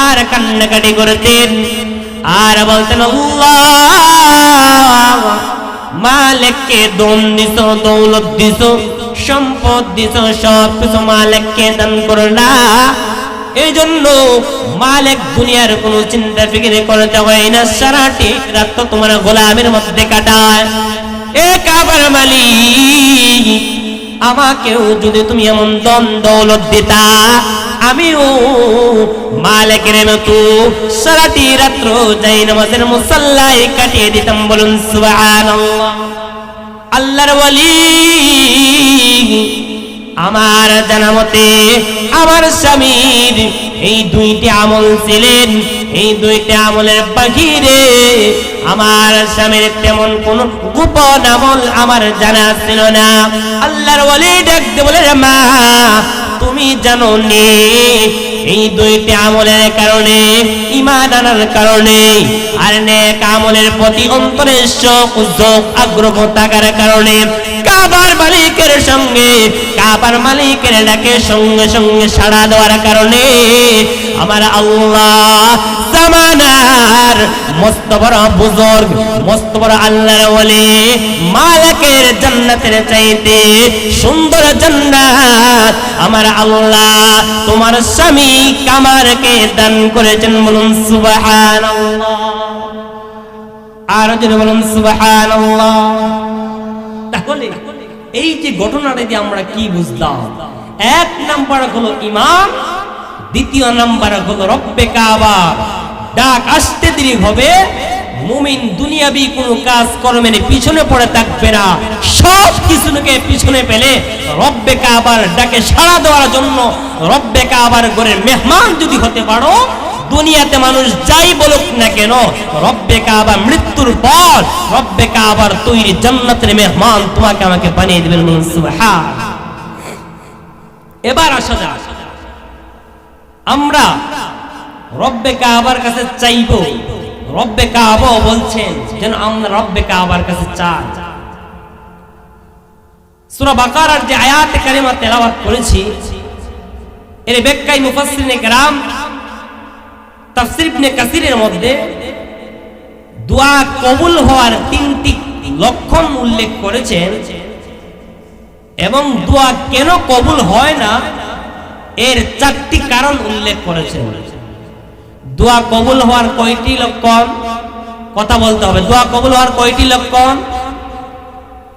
আর কান্নাকাটি করতেন, আর বলতেন, আল্লাহ মালিককে দম দিছ, দৌলত দিছ, সম্পদ দিছ, সব কিছু মালিককে দান করলা। এই জন্য মালিক দুনিয়ার কোনো চিন্তা ফিকিরে করতে হয় না, সারাটি রাত তোমার গোলামের মধ্যে কাটায়। এ কাবার মালিক, আমাকেও যদি তুমি এমন ধন দৌলত দিতা, আমিও মালিকের মতো সারাটি রাত্র যাই নামাজের মুসল্লায় কাটিয়ে দিতাম। বলুন সুবহানাল্লাহ। আল্লাহর ওলি, আমার জানা মতে আমার স্বামীর এই দুইটি আমল ছিলেন, এই দুইটি আমলের বাহিরে আমার স্বামীর তেমন কোন গোপন আমল আমার জানা ছিল না। আল্লাহর ওলি ডাকতে বলে, মা তুমি জানো নি এই দুইটি আমলের কারণে, ঈমান আনার কারণে আর নেক আমলের প্রতি অন্তরের শৌক যোগ আগ্রহ থাকার কারণে কাবার মালিকের সঙ্গে কাবার মালিকের ডাকে সঙ্গে সঙ্গে সাড়া দেওয়ার কারণে আমার আল্লাহ জামানার মস্ত বড় বুজুর্গ, মস্ত বড় আল্লাহর ওলি, মালিকের জান্নাতের চাইতে সুন্দর জান্নাত আমার আল্লাহ তোমার স্বামী কামারকে দান করেছেন। বলুন সুবহানাল্লাহ। আর যদি বলুন সুবহানাল্লাহ। তাহলে এই যে ঘটনাটা দিয়ে আমরা কি বুঝলাম? এক নাম্বার হলো ঈমান, দ্বিতীয় নাম্বার হলো রব্বে কাবা। ডাক আসতে দেরি হবে, মুমিন দুনিয়াবি কোনো কাজ কর্মের পিছনে পড়ে থাকবে না, সব কিছুকে পিছনে ফেলে রব্বে কাবার ডাকে সাড়া দেওয়ার জন্য রব্বে কাবার ঘরের মেহমান যদি হতে পারো, দুনিয়াতে মানুষ যাই বলুক না কেন, রব্বে কাবা মৃত্যুর পর রব্বে কাবার তৈরি জান্নাতের মেহমান তোমাকে আমাকে বানিয়ে দিবেন। সুবহান। এবার আসা যাক, আমরা রব্বে কাবার কাছে চাইব, রব্বে কাবা বলছেন যেন আমরা রব্বে কাবার কাছে চাই। সূরা বাকারার যে আয়াতে কারিমা তেলাওয়াত করেছি, এর ব্যাখ্যায় মুফাসসিরিনে কেরাম তাফসীর ইবনে কাসিরের মধ্যে দোয়া কবুল হওয়ার 3টি লক্ষণ উল্লেখ করেছেন এবং দোয়া কেন কবুল হয় না এর 4টি কারণ উল্লেখ করেছেন। দোয়া কবুল হওয়ার কয়টি লক্ষণ? কথা বলতে হবে। দোয়া কবুল হওয়ার কয়টি লক্ষণ?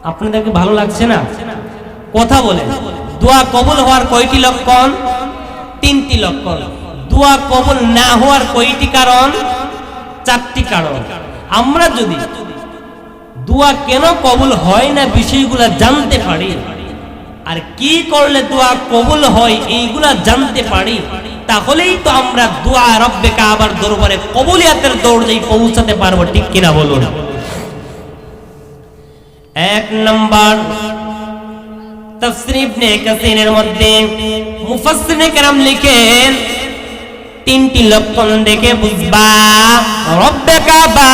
আপনাদেরকে ভালো লাগছে না? কথা বলে। দোয়া কবুল হওয়ার কয়টি লক্ষণ? 3টি লক্ষণ। দোয়া কবুল না হওয়ার কয়টি কারণ? 4টি কারণ। আমরা যদি দোয়া কেন কবুল হয় না বিষয়গুলো জানতে পারি, আর কি করলে দোয়া কবুল হয় এইগুলা জানতে পারি, তাহলেই তো আমরা দোয়া রব্বে কাবার দরবারে কবুলিয়াতের দৌড়ে পৌঁছাতে পারবো। ঠিক কিনা বলুন? এক নাম্বার, তাফসীর ইবনে কাসিরের মধ্যে মুফাসসিরিনে কেরাম লিখেন 3টি লক্ষণ দেখে বুঝবা রব্বে কাবা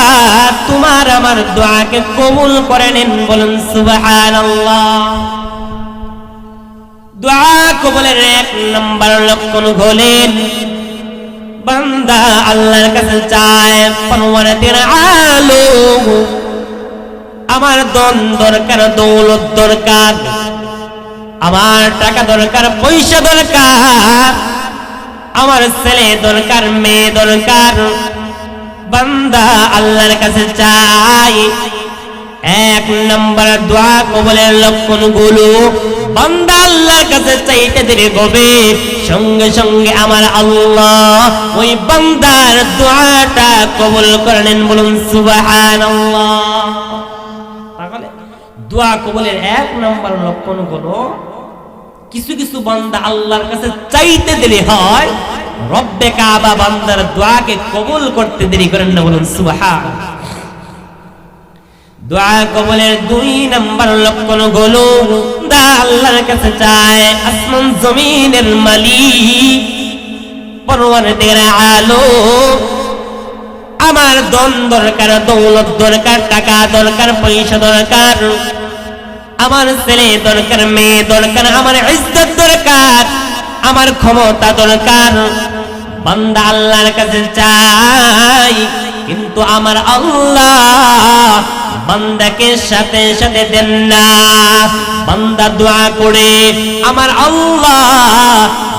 তোমার আমার দোয়াকে কবুল করে নেন। বলুন সুবহানাল্লাহ। দোয়া কবুলের 1 নাম্বার লক্ষণ হলেন বান্দা আল্লাহর কাছে চায়, পরওয়ারদিগার আলম আমার ধন দরকার, দৌলত দরকার, আমার টাকা দরকার, পয়সা দরকার, আমার ছেলে দরকার, মেয়ে দরকার। বান্দা আল্লাহর কাছে চাই। 1 নাম্বার দোয়া কবুলের লক্ষণগুলো, বান্দা আল্লাহর কাছে চাইতে দেরি হবে, সঙ্গে সঙ্গে আমার আল্লাহ ওই বান্দার দোয়াটা কবুল করে নেন। বলুন সুবহানাল্লাহ। তাহলে দোয়া কবুলের 1 নাম্বার লক্ষণ হলো কিছু কিছু বান্দা আল্লাহর কাছে চাইতে দেরি হয়, রব্বে কাবা বান্দার দোয়াকে কবুল করতে দেরি করেন না। বলুন সুবহানাল্লাহ। দোয়া কবুলের 2 নাম্বার লক্ষণ হলো আল্লাহর কাছে চায়, আসমান জমিনের মালিক পরওয়ারদিগার আলম আমার ধন দরকার, দৌলত দরকার, টাকা দরকার, পয়সা দরকার, আমার ছেলে দরকার, মেয়ে দরকার, আমার ইজ্জত দরকার, আমার ক্ষমতা দরকার। বান্দা আল্লাহর কাছে চাই, কিন্তু আমার আল্লাহ বান্দাকে সাথে সাথে দেন না। বান্দা দোয়া করে আমার আল্লাহ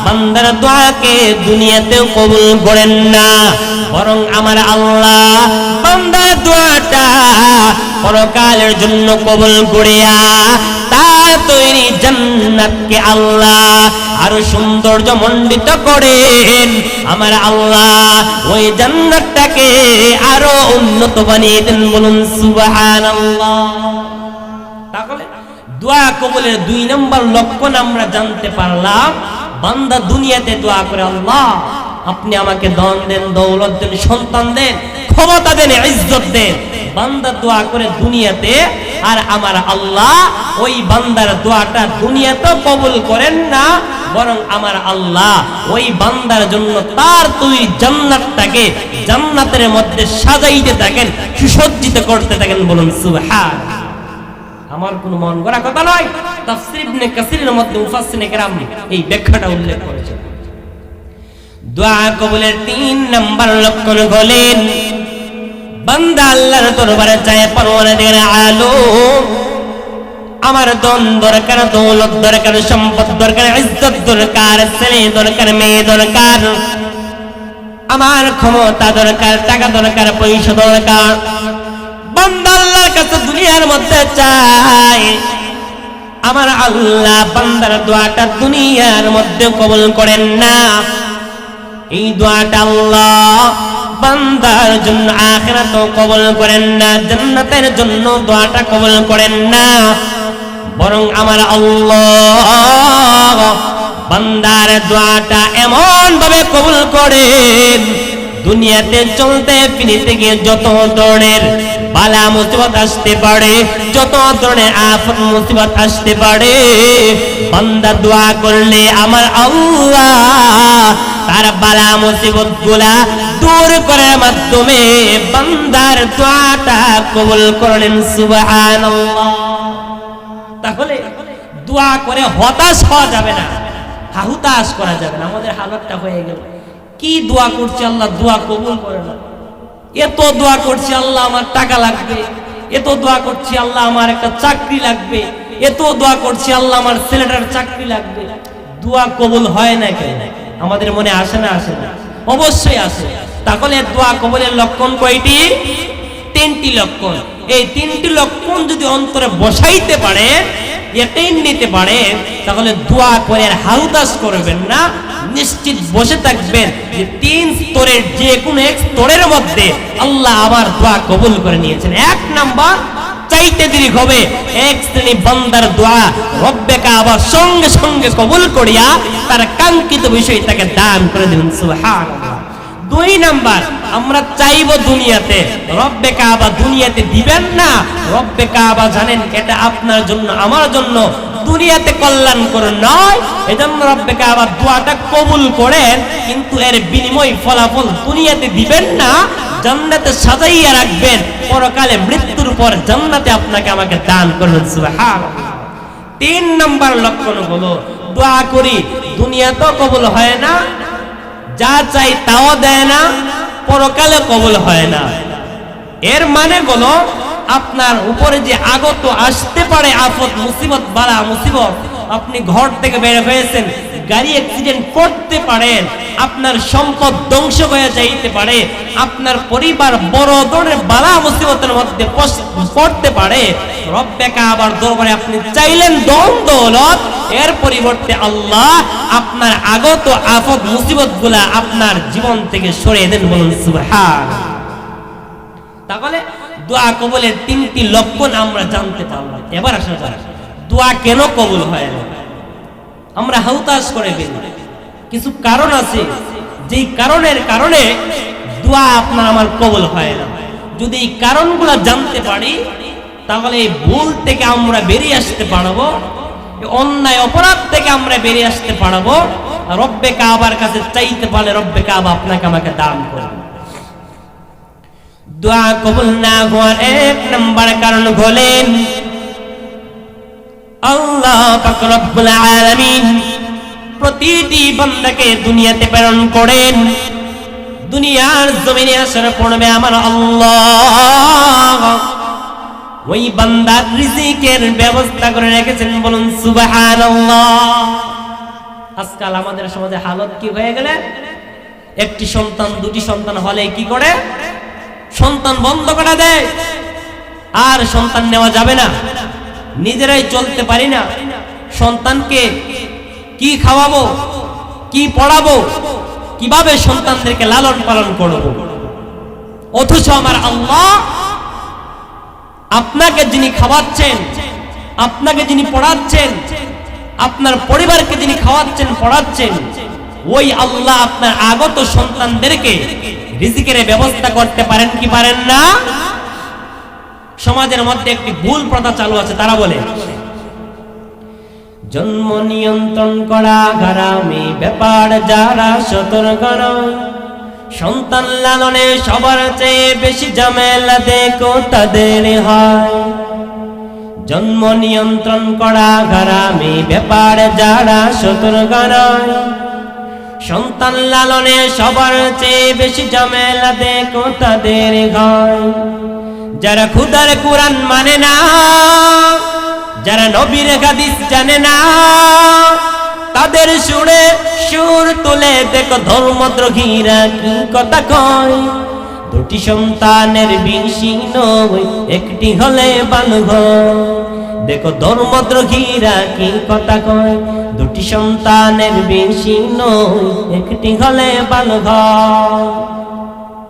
বান্দার দোয়াকে দুনিয়াতেও কবুল করেন না, বরং আমার আল্লাহ বান্দার দোয়াটা পরকালের জন্য কবুল করিয়া তার তৈরি জান্নাতকে আল্লাহ আরো সৌন্দর্য মণ্ডিত করেন। আমার আল্লাহ ওই জান্নাতটাকে আরো উন্নত বানিয়ে দেন। বলুন সুবহানাল্লাহ। তাহলে দোয়া কবুলের 2 নম্বর লক্ষণ আমরা জানতে পারলাম, বান্দা দুনিয়াতে দোয়া করে আল্লাহ আপনি আমাকে ধন দেন, দৌলত দেন, সন্তান দেন, ক্ষমতা দেন, ইজ্জত দেন। বান্দা দোয়া করে দুনিয়াতে, আর আমার আল্লাহ ওই বান্দার দোয়াটা দুনিয়াতে কবুল করেন না, বরং আমার আল্লাহ ওই বান্দার জন্য তার তৈরি জান্নাতটাকে জান্নাতের মধ্যে সাজাইতে থাকেন, সুসজ্জিত করতে থাকেন। বলুন সুবহান। আমার কোনো মন গড়া কথা নয়, তাফসীর ইবনে কাসিরের মধ্যে মুফাসসিরিনে কেরাম এই ব্যাখ্যাটা উল্লেখ করেছেন। দোয়া কবুলের 3 নাম্বার লক্ষণ হলেন বান্দা আল্লাহর দরবারে যায় পরওয়ারদিগার আলম আমার ধন দরকার, দৌলত দরকার, সম্পদ দরকার, ইজ্জত দরকার, ছেলে দরকার, মেয়ে দরকার, আমার ক্ষমতা দরকার, টাকা দরকার, পয়সা দরকার। বান্দা আল্লাহর কাছে দুনিয়ার মধ্যে চায়, আমার আল্লাহ বান্দার দোয়াটা দুনিয়ার মধ্যে কবুল করেন না। এই দোয়াটা আল্লাহ বান্দার জন্য আখিরাতেও কবুল করেন না, জান্নাতের জন্য দোয়াটা কবুল করেন না। বরং আমার আল্লাহ বান্দার দোয়াটা এমন ভাবে কবুল করেন, দুনিয়াতে চলতে ফিরতে গিয়ে যত ধরনের বালা মুসিবত আসতে পারে, যত ধরনের আফত মুসিবত আসতে পারে, বান্দা দোয়া করলে আমার আল্লাহ তার বালা মুসিবত গুলা দূর করার মাধ্যমে বান্দার দোয়াটা কবুল করলেন। সুবহানাল্লাহ। তাহলে দোয়া করে হতাশ হওয়া যাবে না, হুতাশ করা যাবে না। আমাদের হালতটা হয়ে গেল, কি দোয়া করছি আল্লাহ দোয়া কবুল করে না, এত দোয়া করছি আল্লাহ আমার টাকা লাগবে, এত দোয়া করছি আল্লাহ আমার একটা চাকরি লাগবে, এত দোয়া করছি আল্লাহ আমার ছেলেটার চাকরি লাগবে, দোয়া কবুল হয় না কেন? আমাদের মনে আসে না? আসে না? অবশ্যই আসে। তাহলে দোয়া কবুলের লক্ষণ কয়টি? 3টি লক্ষণ। এই 3টি লক্ষণ যদি অন্তরে বসাইতে পারে, এটাই নিতে পারে, তাহলে দোয়া করে আর হাউতাস করবেন না, নিশ্চিত বসে থাকবেন যে 3 স্তরের যে কোনো এক স্তরের মধ্যে আল্লাহ আমার দোয়া কবুল করে নিয়েছেন। 1 নাম্বার, চাইতে দেরি হবে, এক শ্রেণী বান্দার দোয়া রব্বে কাবা সঙ্গে সঙ্গে কবুল করিয়া তার কাঙ্ক্ষিত বিষয় তাকে দান করে দিবেন। সুবহানাল্লাহ। 2 নাম্বার, আমরা চাইবো দুনিয়াতে, রব্বে কাবা দুনিয়াতে দিবেন না। রব্বে কাবা জানেন এটা আপনার জন্য আমার জন্য দুনিয়াতে কল্যাণকর নয়, এজন্য রব্বে কাবা দোয়াটা কবুল করেন, কিন্তু এর বিনিময় ফলাফল দুনিয়াতে দিবেন না, জান্নাতে সাজাইয়া রাখবেন, পরকালে মৃত্যুর পর জান্নাতে আপনাকে আমাকে দান করবেন। সুবহানাল্লাহ। 3 নাম্বার লক্ষণ হলো দোয়া করি দুনিয়াতেও কবুল হয় না, যা চাই তাও দেয় না, পরকালে কবুল হয় না। এর মানে হলো আপনার উপরে যে আগত আসতে পারে আফত মুসিবত বালা মুসিবত, আপনি ঘর থেকে বের হয়েছেন, গাড়ি অ্যাক্সিডেন্ট করতে পারেন, আপনার সম্পদ ধ্বংস হয়ে যাইতে পারে, আপনার পরিবার বড় ধরনের বালা মুসিবতের মধ্যে পড়তে পারে। রব্বে কাবার দরবারে আপনি চাইলেন ধন দৌলত, এর পরিবর্তে আল্লাহ আপনার আগত আফত মুসিবত গুলা আপনার জীবন থেকে সরিয়ে দেন। বলুন সুবহানাল্লাহ। তাহলে দোয়া কবুলের 3টি লক্ষণ আমরা জানতে পারলাম। এবার আসা যাক, দোয়া কেন কবুল হয় না? আমরা হুতাশ করে ফেলি, কিছু কারণ আছে যেই কারণের কারণে দোয়া আপনার আমার কবুল হয় না। যদি এই কারণগুলো জানতে পারি, তাহলে এই ভুল থেকে আমরা বেরিয়ে আসতে পারবো, অন্যায় অপরাধ থেকে আমরা বেরিয়ে আসতে পারবো। রব্বে কাবার কাছে চাইতে পারলে রব্বে কাবা আপনাকে আমাকে দান করবে। দোয়া কবুল না হওয়ার 1 নাম্বার কারণ হলেন আল্লাহ পাক রব্বুল আলামিন প্রতিটি বান্দাকে দুনিয়াতে প্রেরণ করেন। দুনিয়ার জমিনে আসার পূর্বে আমার আল্লাহ ওই বান্দার রিজিকের ব্যবস্থা করে রেখেছেন। বলুন সুবহানাল্লাহ। আজকাল আমাদের সমাজে হালত কি হয়ে গেলে, একটি সন্তান 2টি সন্তান হলে কি করে, সন্তান বন্ধ করে দেয়, আর সন্তান নেওয়া যাবে না, নিজেরাই চলতে পারি না, সন্তানকে কি খাওয়াবো, কি পড়াবো, কিভাবে সন্তানদেরকে লালন পালন করব। অথচ আমার আল্লাহ আপনাকে যিনি খাওয়াচ্ছেন, আপনাকে যিনি পড়াচ্ছেন, আপনার পরিবারকে যিনি খাওয়াচ্ছেন পড়াচ্ছেন, ওই আল্লাহ আপনার আগত সন্তানদেরকে রিজিকের ব্যবস্থা করতে পারেন কি পারেন না? সমাজের মধ্যে একটি ভুল প্রথা চালু আছে, তারা বলে জন্ম নিয়ন্ত্রণ করা হারামি ব্যাপার, যারা সতর্ক নয় সন্তান লালনে সবার চেয়ে বেশি ঝামেলা দেখো তাদের হয়। জন্ম নিয়ন্ত্রণ করা হারামি ব্যাপার, যারা সতর্ক নয় সন্তান লালনে সবার চেয়ে বেশি ঝামেলা দেখো তাদের ঘর। যারা খুদার কুরআন মানে না, যারা নবীর হাদিস জানে না, তাদের সুরে সুর তুলে দেখো ধর্মদ্রোহীরা কি কথা কয়। দুটি সন্তানের বেশি নয়, একটি হলে ভালো হয়। দেখো ধর্মদ্রোহীরা কি কথা কয়। দুটি সন্তানের বেশি নয়, একটি হলে ভালো হয়।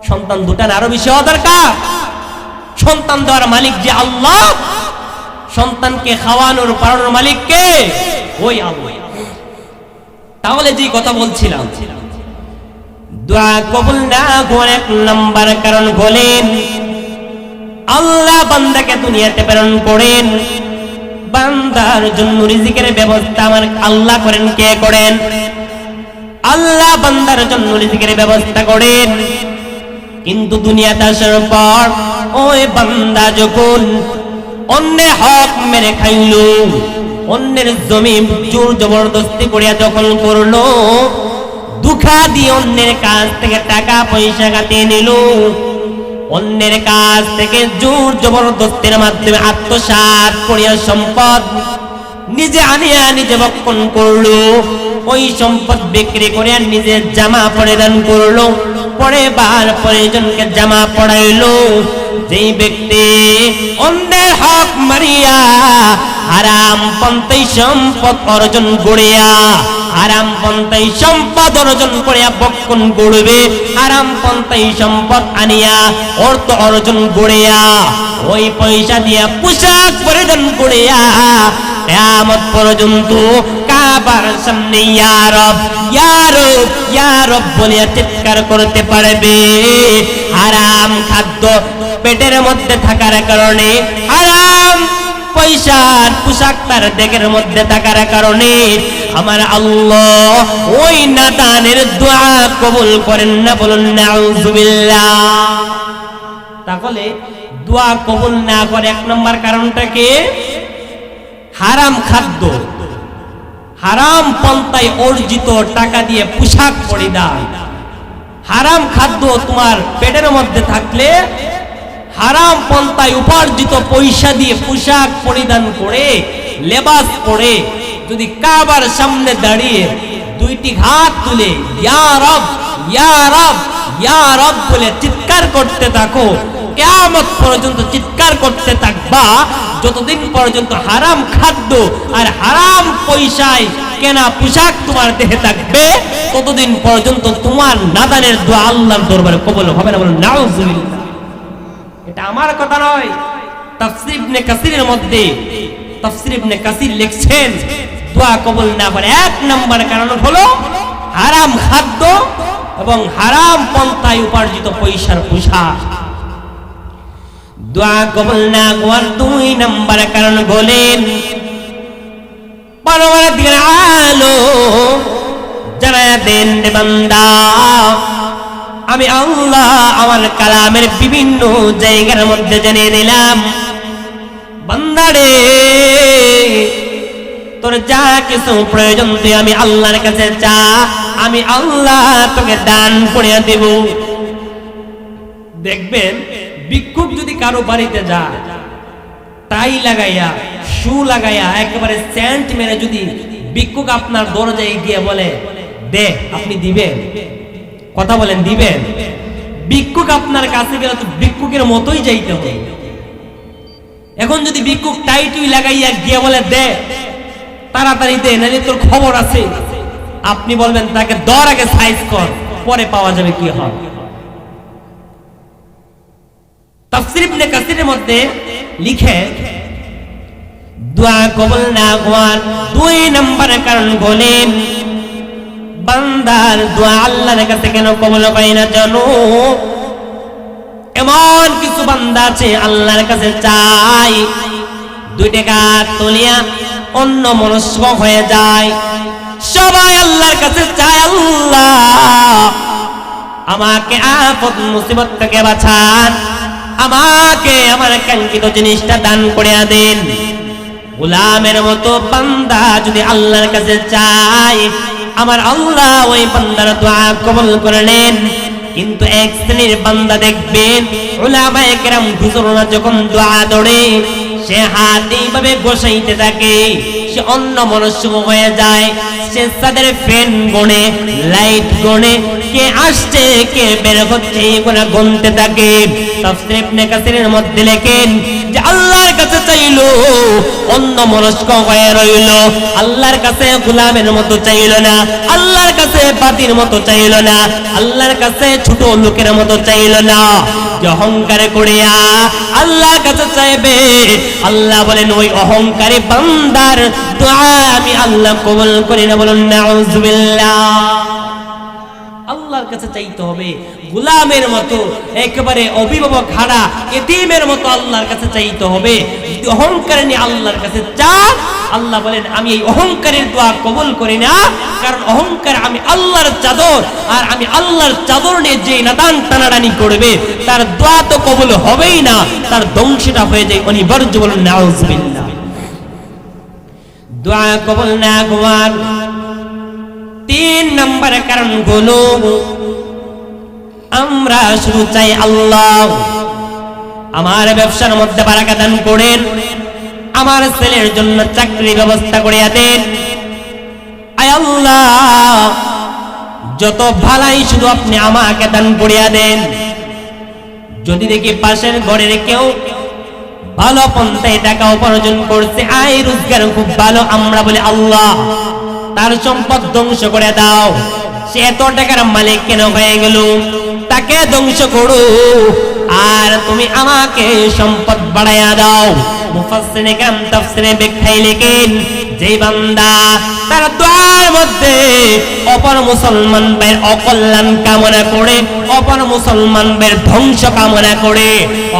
সন্তান দুটার আরো বেশি হওয়া দরকার। সন্তান দেওয়ার মালিক যে আল্লাহ, সন্তানকে খাওয়ানোর পাড়ানোর মালিক কে? ওই আল্লাহ। তাহলে যে কথা বলছিলাম, দোয়া কবুল না হওয়ার এক নাম্বার কারণ বলেন, আল্লাহ বান্দাকে দুনিয়াতে প্রেরণ করেন, বান্দার জন্য রিজিকের ব্যবস্থা আমার আল্লাহ করেন। কে করেন? আল্লাহ বান্দার জন্য রিজিকের ব্যবস্থা করেন। কিন্তু দুনিয়াতে আসার পর ওই বান্দা যখন অন্যের হক মেরে খাইলো, অন্যের জমি জোর জবরদস্তি করিয়া দখল করলো, দুঃখা দিয়ে অন্যের কাছ থেকে টাকা পয়সা কাটিয়ে নিল, অন্যের কাছ থেকে জোর জবরদস্তির মাধ্যমে আত্মসাৎ করিয়া সম্পদ নিজে আনিয়া নিজে ভক্ষণ করলো, ওই সম্পদ বিক্রি করে নিজের জামা পরিধান করলো, পরে বার পরিজনকে জামা পড়াইলো। যেই ব্যক্তি অন্যের হক মারিয়া হারাম পন্থায় সম্পদ অর্জন করিয়া, হারাম পন্থায় সম্পদ অর্জন করিয়া ভক্ষণ করবে, হারাম পন্থায় সম্পদ আনিয়া অর্থ অর্জন করিয়া ওই পয়সা দিয়া পোশাক পরিধান করিয়া কিয়ামত পর্যন্ত কাবার সামনে ইয়া রব ইয়া রব ইয়া রব বলে চিৎকার করতে পারবে। হারাম খাদ্য পেটের মধ্যে থাকার কারণে, হারাম পয়সার পোশাক তার দেহের মধ্যে থাকার কারণে আমার আল্লাহ ওই নাদানের দোয়া কবুল করেন না। বলুন নাউযুবিল্লাহ। তাহলে দোয়া কবুল না করে এক নম্বর কারণটা কি? হারাম খাদ্য, হারাম পন্থায় অর্জিত টাকা দিয়ে পোশাক পরিধান। হারাম খাদ্য তোমার পেটের মধ্যে থাকলে, হারাম পন্থায় উপার্জিত পয়সা দিয়ে পোশাক পরিধান করে, লেবাস পরে যদি কাবার সামনে দাঁড়িয়ে দুইটি হাত তুলে ইয়া রব ইয়া রব ইয়া রব বলে চিৎকার করতে থাকো, কিয়ামত পর্যন্ত চিৎকার করতে থাকবা, যতদিন পর্যন্ত হারাম খাদ্য আর হারাম পয়সায় কেনা পোশাক তোমার দেহে থাকবে, ততদিন পর্যন্ত তোমার নাদানের দোয়া আল্লাহর দরবারে কবুল হবে না। বলুন নাউযুবিল্লাহ। এটা আমার কথা নয়, তাফসীর ইবনে কাসিরের মধ্যে তাফসীর ইবনে কাসির লিখছেন দোয়া কবুল না করে এক নম্বর কারণ হলো হারাম খাদ্য এবং হারাম পন্থায় উপার্জিত পয়সার পোশাক। দোয়া কবুল না হওয়ার দুই নম্বর কারণ বলেন, পরওয়ারদিগার আলম জানায়া দেন রে বান্দা, আমি আল্লাহ আমার কালামের বিভিন্ন জায়গার মধ্যে জানিয়ে দিলাম, বান্দারে তোর যা কিছু প্রয়োজন তুই আমি আল্লাহর কাছে চা, আমি আল্লাহ তোকে দান করে দেব। দেখবেন ভিক্ষুক যদি কারো বাড়িতে যায়, টাই লাগাইয়া শু লাগাইয়া একেবারে সেন্ট মেরে যদি ভিক্ষুক আপনার দরজায় গিয়ে বলে দে, আপনি দিবেন? কথা বলেন দিবেন? ভিক্ষুক আপনার কাছে গেলে তো ভিক্ষুকের মতোই যাইতে হবে। এখন যদি ভিক্ষুক টাই টুই লাগাইয়া গিয়ে বলে দে, তাড়াতাড়ি দে, নাহলে তোর খবর আছে, আপনি বলবেন তাকে দর আগে সাইজ কর, পরে পাওয়া যাবে কি হবে। তাফসীর ইবনে কাসিরের মধ্যে লিখে দোয়া কবুল না হওয়ার দুই নম্বর কারণ বলেন, বান্দার দোয়া আল্লাহর কাছে কেন কবুল হয় না জানো? এমন কিছু বান্দা আছে আল্লাহর কাছে চাই, দুই টাকা তুলিয়া অন্য মনস্ক হয়ে যায়। সবাই আল্লাহর কাছে চায়, আল্লাহ আমাকে আপদ মুসিবত থেকে বাঁচান, আমাকে আমার কাঙ্ক্ষিত জিনিসটা দান করে দেন। গোলামের মতো বান্দা যদি আল্লাহর কাছে চায়, আমার আল্লাহ ওই বান্দার দোয়া কবুল করলেন। কিন্তু এক শ্রেণীর বান্দা দেখবেন উলামায়ে কেরাম হুজুররা যখন দোয়া ধরে সে হাত এইভাবে গোসাইতে থাকে, সে অন্যমনস্ক হয়ে যায়, সে তাদের ফ্যান গনে, লাইট গনে, কে আসছে কে বের হচ্ছে এগুলো গুনতে থাকে। তাফসীর ইবনে কাসিরের মধ্যে লেখেন যে আল্লাহর কাছে চাইলো অন্যমনস্ক হয়ে রইল, আল্লাহর কাছে গোলামের মতো চাইল না, আল্লাহর কাছে বাতির মতো চাইল না, আল্লাহর কাছে ছোট লোকের মতো চাইল না। যে অহংকার করিয়া আল্লাহর কাছে চাইবে, আল্লাহ বলেন ওই অহংকারী বান্দার দোয়া আমি আল্লাহ কবুল করি না। বলুন নাউযুবিল্লাহ। আল্লাহর কাছে চাইতে হবে গোলামের মতো, একেবারে অভিভাবক হারা এতিমের মতো আল্লাহর কাছে চাইতে হবে। যদি অহংকার নিয়ে আল্লাহর কাছে চান, আল্লাহ বলেন আমি এই অহংকারের দোয়া কবুল করি না। কারণ অহংকার আমি আল্লাহর চাদর, আর আমি আল্লাহর চাদর নিয়ে যে নাদান টানাটানি করবে তার দোয়া তো কবুল হবেই না, তার ধ্বংসটা হয়ে যায় অনিবার্য। বলুন নাউযুবিল্লাহ। দোয়া কবুল না হওয়ার 3 নম্বর কারণ হলো আমরা শুধু চাই আল্লাহ আমার ব্যবসার মধ্যে বারাকা দান করেন, আমার ছেলের জন্য চাকরির ব্যবস্থা করিয়া দেন, আয় আল্লাহ যত ভালাই শুধু আপনি আমাকে দান করিয়া দেন। যদি দেখি পাশের ঘরের কেউ ভালো পন্থায় টাকা উপার্জন করছে, আয় রোজগার খুব ভালো, আমরা বলি আল্লাহ তার সম্পদ ধ্বংস করে দাও, সে এত টাকার মালিক কেন হয়ে গেল, তাকে ধ্বংস করো, আর তুমি আমাকে সম্পদ বাড়াইয়া দাও। মুফাসসিরিনে কেরাম তাফসীরে ব্যাখ্যায় লেখেন যে বান্দা তার দোয়ার মধ্যে অপর মুসলমান ভাইয়ের অকল্যাণ কামনা করে, অপর মুসলমান ভাইয়ের ধ্বংস কামনা করে,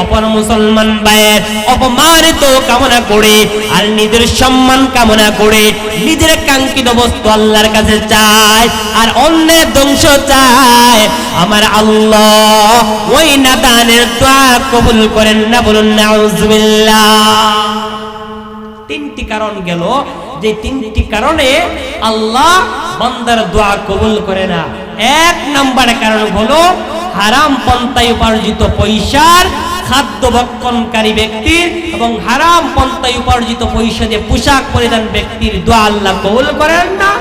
অপর মুসলমান ভাইয়ের অপমানিত কামনা করে, আর নিজের সম্মান কামনা করে, নিজের কাঙ্ক্ষিত বস্তু আল্লাহর কাছে চায়, আর অন্যের ধ্বংস চায়, আমার আল্লাহ ওই নাদানের দোয়া কবুল করেন না। বলুন নাউযুবিল্লাহ। 3টি কারণ গেল, যে 3টি কারণে আল্লাহ বান্দার দোয়া কবুল করে না। 1 নম্বর কারণ হলো হারাম পন্থায় উপার্জিত পয়সার খাদ্য ভক্ষণকারী ব্যক্তির এবং হারাম পন্থায় উপার্জিত পয়সা দিয়ে পোশাক পরিধান ব্যক্তির দোয়া আল্লাহ কবুল করেন না।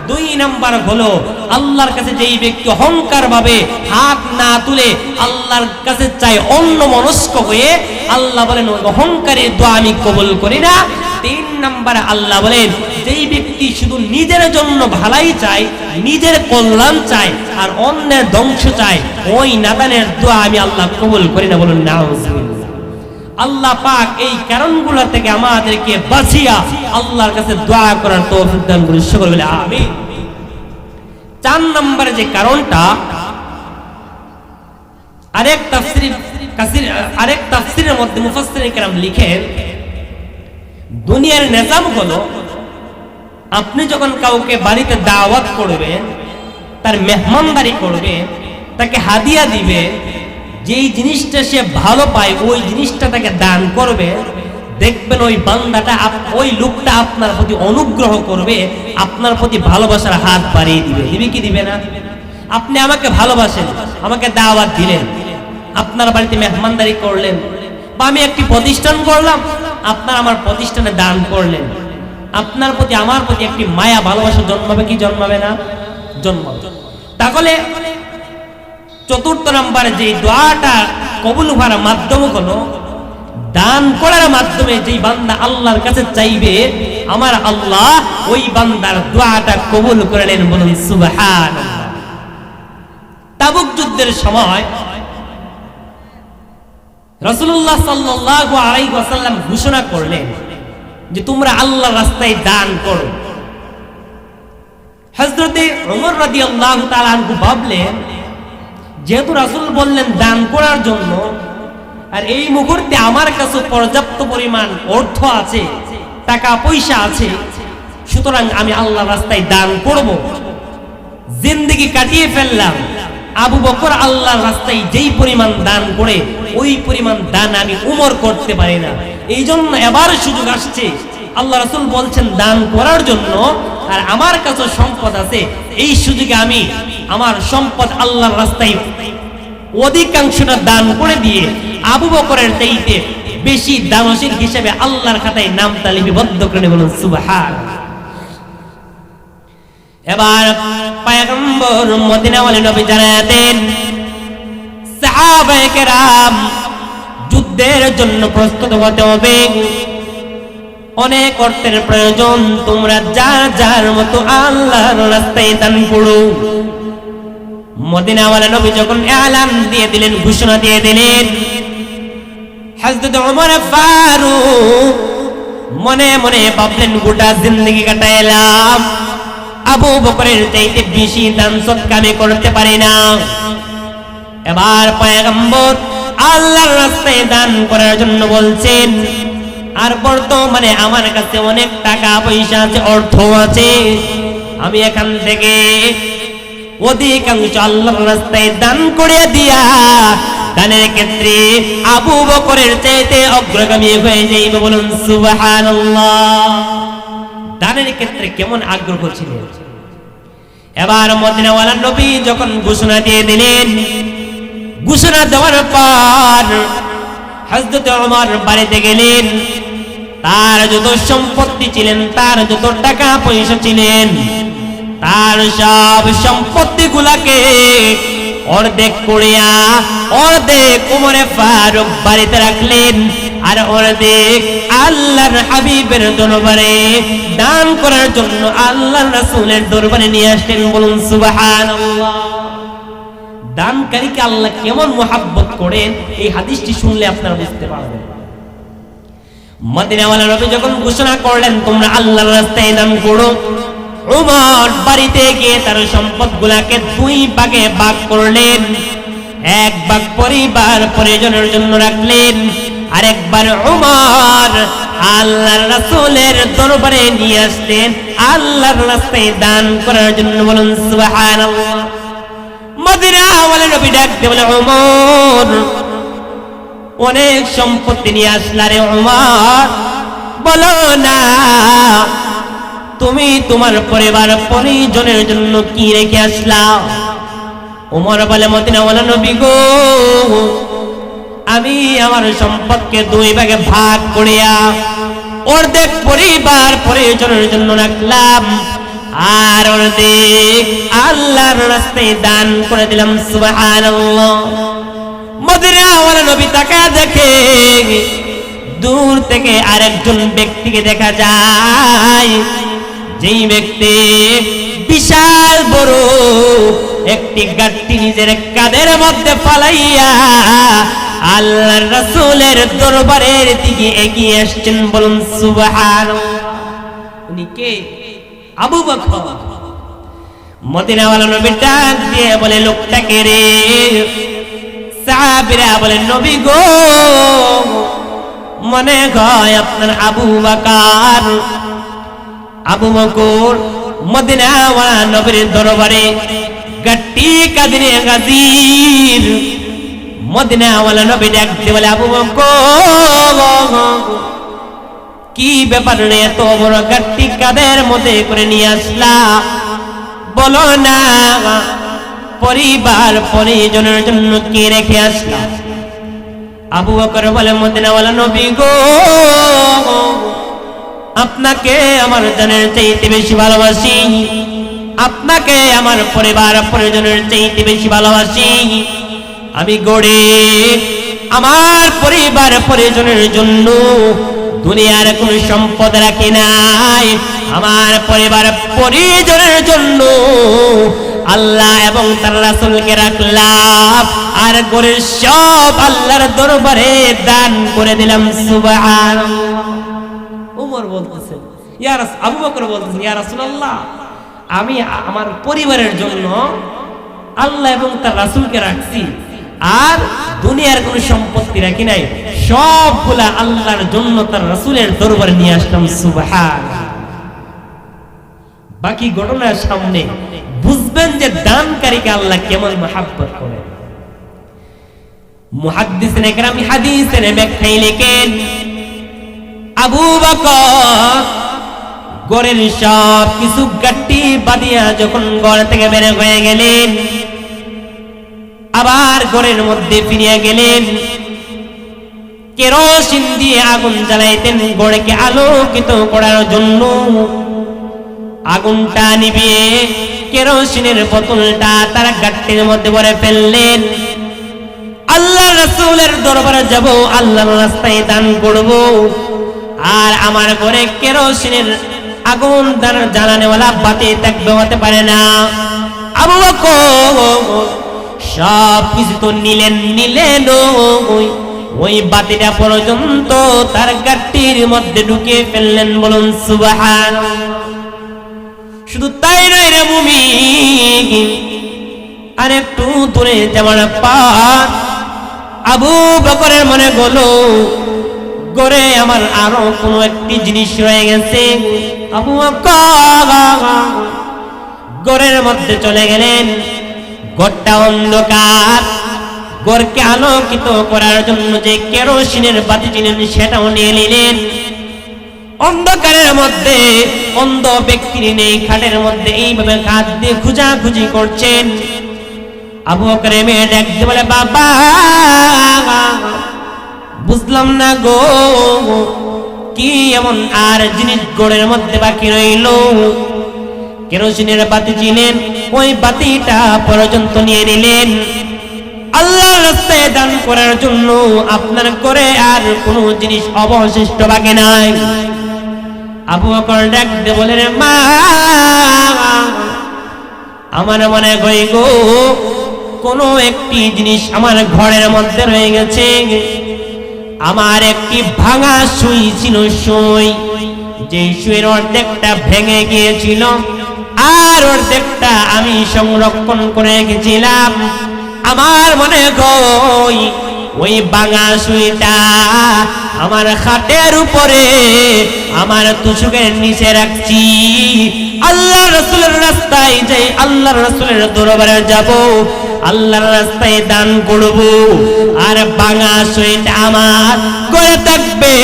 2 নম্বর হলো আল্লাহর কাছে যেই ব্যক্তি অহংকার ভাবে হাত না তুলে আল্লাহর কাছে চায় অন্যমনস্ক হয়ে, আল্লাহ বলেন ওই অহংকারের দোয়া আমি কবুল করি না। 3 নম্বর আল্লাহ বলেন যেই ব্যক্তি শুধু নিজের জন্য ভালাই চায়, নিজের কল্যাণ চায়, আর অন্যের ধ্বংস চায়, ওই নাদানের দোয়া আমি আল্লাহ কবুল করি না। বলুন নাউযুবিল্লাহ। আল্লাহ পাক এই কারণগুলো থেকে আমাদেরকে বাঁচিয়া আল্লাহর কাছে দোয়া করার তৌফিক দান করুন, সকলে বলে আমিন। 4 নম্বরে যে কারণটা, আরেক তাফসীরের মধ্যে মুফাসসিরিনে কেরাম লিখেন দুনিয়ার নিজাম হলো আপনি যখন কাউকে বাড়িতে দাওয়াত করবেন, তার মেহমানদারি করবেন, তাকে হাদিয়া দিবে, যেই জিনিসটা সে ভালো পায় ওই জিনিসটা তাকে দান করবে, দেখবেন ওই বান্দাটা ওই লোকটা আপনার প্রতি অনুগ্রহ করবে, আপনার প্রতি ভালোবাসার হাত বাড়িয়ে দিবে। দিবে কি দিবে না? আপনি আমাকে ভালোবাসেন, আমাকে দাওয়াত দিলেন, আপনার বাড়িতে মেহমানদারি করলেন, বা আমি একটি প্রতিষ্ঠান করলাম, আপনার আমার প্রতিষ্ঠানে দান করলেন, আপনার প্রতি আমার প্রতি একটি মায়া ভালোবাসা জন্মাবে কি জন্মাবে না? জন্মাবে। তাহলে 4 নম্বরে যে দোয়াটা কবুল হওয়ার মাধ্যম হলো দান করার মাধ্যমে যেই বান্দা আল্লাহর কাছে চাইবে, আমার আল্লাহ ওই বান্দার দোয়াটা কবুল করে নেন। বলুন সুবহানাল্লাহ। তাবুক যুদ্ধের সময় রাসূলুল্লাহ সাল্লাল্লাহু আলাইহি ওয়াসাল্লাম ঘোষণা করলেন যে তোমরা আল্লাহর রাস্তায় দান করো। হযরতে ওমর রাদিয়াল্লাহু তাআলা আনহু ভাবলেন, যেহেতু রাসূল বললেন দান করার জন্য, আর এই মুহূর্তে আমার কাছে পর্যাপ্ত পরিমাণ অর্থ আছে, টাকা পয়সা আছে, সুতরাং আমি আল্লাহর রাস্তায় দান করব। জিন্দেগি কাটিয়ে ফেললাম, আবু বকর আল্লাহর রাস্তায় যেই পরিমাণ দান করে ওই পরিমাণ দান আমি উমর করতে পারি না, এই জন্য এবার সুযোগ আসছে আল্লাহ রাসূল বলছেন দান করার জন্য, আর আমার কাছে সম্পদ আছে, এই সুযোগে আমি আমার সম্পদ আল্লাহর রাস্তায় অধিকাংশটা দান করে দিয়ে আবু বকরের চাইতে বেশি দানশীল হিসেবে আল্লাহর খাতায় নাম তালিকাবদ্ধ করে বলুন সুবহানাল্লাহ। এবার পয়গম্বর মদিনাওয়ালা নবী জানাতেন সাহাবায়ে কেরাম যুদ্ধের জন্য প্রস্তুত হতে হবে, অনেক অর্থের প্রয়োজন, তোমরা যার যার মতো আল্লাহর রাস্তায় দান করো। মদিনাওয়ালা নবী যখন এলান দিয়ে দিলেন, ঘোষণা দিয়ে দিলেন, হযরত ওমর ফারুক মনে মনে ভাবলেন গোটা জিন্দেগি কাটাইলাম, আবু বকরের চাইতে বেশি দান সদকা আমি করতে পারি না। এবার পয়গম্বর আল্লাহর রাস্তায় দান করার জন্য বলছেন, আর বর্তমানে আমার কাছে অনেক টাকা পয়সা আছে, অর্থ আছে, আমি এখান থেকে অধিকাংশ আল্লাহর রাস্তায় দান করে দিয়া দানের ক্ষেত্রে আবু বকরের চাইতে অগ্রগামী হয়ে যাইবে বলুন সুবহানাল্লাহ। দানের ক্ষেত্রে কেমন আগ্রহ ছিল। এবার মদিনাওয়ালা নবী যখন ঘোষণা দিয়ে দিলেন, ঘোষণা দেওয়ার পর হযরত ওমর বাড়িতে গেলেন, তার যত সম্পত্তি ছিলেন, তার যত টাকা পয়সা ছিলেন, তার সব সম্পত্তি গুলাকে অর্ধেক করিয়া অর্ধেক ওমরে ফারুক বাড়িতে রাখলেন, আর অর্ধেক আল্লাহর হাবিবের দরবারে দান করার জন্য আল্লাহর রাসূলের দরবারে নিয়ে আসলেন বলুন সুবহানাল্লাহ। দানকারীকে আল্লাহ কেমন মুহাব্বত করেন এই হাদিসটি শুনলে আপনারা বুঝতে পারবেন। মদিনাওয়ালা নবী যখন ঘোষণা করলেন তোমরা আল্লাহর রাস্তায় দান করো, ওমর বাড়িতে গিয়ে তার সম্পদগুলোকে দুই ভাগে ভাগ করলেন, এক ভাগ পরিবার পরিজনের জন্য রাখলেন, আরেকবার ওমর আল্লাহর রাসূলের দরবারে নিয়ে আসলেন আল্লাহর রাস্তায় দান করার জন্য বলুন সুবহানাল্লাহ। মদিনাওয়ালা নবী ডাক দিয়ে বলে, ওমর অনেক সম্পত্তি নিয়ে আসলা রে ওমর, বলো না তুমি তোমার পরিবার পরিজনের জন্য কি রেখে আসলা? ওমর বলে, মদিনাওয়ালা নবী গো, আমি আমার সম্পদকে দুই ভাগে ভাগ করিয়া অর্ধেক পরিবার পরিজনের জন্য রাখলাম, আর অর্ধেক আল্লাহর রাস্তায় দান করে দিলাম সুবহানাল্লাহ। মদিনাওয়ালা নবী তাকায় দেখে দূর থেকে আরেকজন ব্যক্তিকে দেখা যায়, যেই ব্যক্তি বিশাল বড় একটি গাড়ি নিজের কাঁধের মধ্যে ফালাইয়া আল্লাহর রাসূলের দরবারের দিকে এগিয়ে আসছেন বলুন সুবহানাল্লাহ। উনি কে? আবু বকর। মদিনাওয়ালা নবী ডাক দিয়ে বলে, লোকটাকে রে? সাহাবীরা বলে, নবী গো, মনে হয় আপনার আবু বকর। আবু বকর মদিনাওয়ালা নবীর দরবারে গাটি কাঁধে গাজীর। মদিনাওয়ালা নবী ডাক দিয়ে বলে, আবু বকর কি ব্যাপার রে, এত বড় গাটি কাঁধের মধ্যে করে নিয়ে আসলা, বলো না পরিবার পরিজনের জন্য কি রেখে আসলা? আবু বকর বলে, মদিনাওয়ালা নবী গো, আপনাকে আমার জানের চাইতে বেশি ভালোবাসি, আপনাকে আমার পরিবার পরিজনের চাইতে বেশি ভালোবাসি। আমি গড়ে আমার পরিবার পরিজনের জন্য দুনিয়ার কোন সম্পদ রাখি নাই, আমার পরিবার পরিজনের জন্য আল্লাহ এবং তার রাসূলকে রাখলাম, আর গড়ে সব আল্লাহর দরবারে দান করে দিলাম সুবহানাল্লাহ। ওমর বলতেছেন, আবু বকর বলতেছেন, ইয়া রাসূলুল্লাহ, আমি আমার পরিবারের জন্য আল্লাহ এবং তার রাসূলকে রাখছি, আর দুনিয়ার কোন সম্পত্তি রাখি নাই, সবগুলা আল্লাহর জন্য তার রাসূলের দরবারে নিয়ে আসলাম সুবহানাল্লাহ। বাকি ঘটনার সামনে বুঝবেন যে দানকারীকে আল্লাহ কেমন মহব্বত করেন। মুহাদ্দিসিনে কেরাম হাদিসের ব্যাখ্যায় লেখেন, আবু বকর ঘরের সব কিছু গাট্টি বাঁধিয়া যখন ঘর থেকে বের হয়ে গেলেন, আবার ঘরের মধ্যে ফিরিয়া গেলেন। কেরোসিন দিয়ে আগুন জ্বালাইতেন ঘরকে আলোকিত করার জন্য। আগুনটা নিভিয়ে কেরোসিনের বোতলটা তার গাট্টির মধ্যে ভরে ফেললেন। আল্লাহ রাসূলের দরবারে যাব, আল্লাহর রাস্তায় দান করব, আর আমার ঘরে কেরোসিনের আগুন জ্বালানেওয়ালা বাতি থাকবে, হতে পারে না। আবু বকর সব কিছু তো নিলেন ওই বাতিটা পর্যন্ত তার গাট্টির মধ্যে ঢুকে ফেললেন। বলুন সুবহানাল্লাহ। শুধু তাই নয় রে মুমিন, আর একটু দূরে যাওয়ার পর আবু বকরের মনে হলো ঘরে আমার আরো কোনো একটি জিনিস রয়ে গেছে। আবু বকর ঘরের মধ্যে চলে গেলেন। ঘরটা অন্ধকার, ঘরকে আলোকিত করার জন্য যে কেরোসিনের বাতি ছিলেন সেটাও নিয়ে নিলেন। অন্ধকারের মধ্যে অন্ধ ব্যক্তির নেই, খাটের মধ্যে এইভাবে হাত দিয়ে খুঁজাখুঁজি করছেন। আবু বকরের মেয়ে ডাকতে বলে, বাবা বুঝলাম না গো, কি এমন আর জিনিস ঘরের মধ্যে বাকি রইল? কেরোসিনের বাতি ছিলেন, ওই বাতিটা পর্যন্ত নিয়ে নিলেন আল্লাহর রাস্তায় দান করার জন্য। আপনার ঘরে আর কোনো জিনিস অবশিষ্ট বাকি নাই। আবু বকর ডাকতে বলে, রে মা, আমার মনে হয় গো কোনো একটি জিনিস আমার ঘরের মধ্যে রয়ে গেছে। আমার একটি ভাঙা সুই ছিল, সুই, যে সুইয়ের অর্ধেকটা ভেঙে গিয়েছিল আর অর্ধেকটা আমি সংরক্ষণ করে রেখেছিলাম। আমার মনে হয় ওই ভাঙা সুইটা আমার খাটের উপরে আমার তুষকের নিচে রাখছি। আল্লাহ রাসূলের রাস্তায় যাই, আল্লাহ রাসূলের দরবারে যাব, আল্লাহর রাস্তায় দান করব, আর ভাঙা সুইটা আমার ঘরে থাকবে।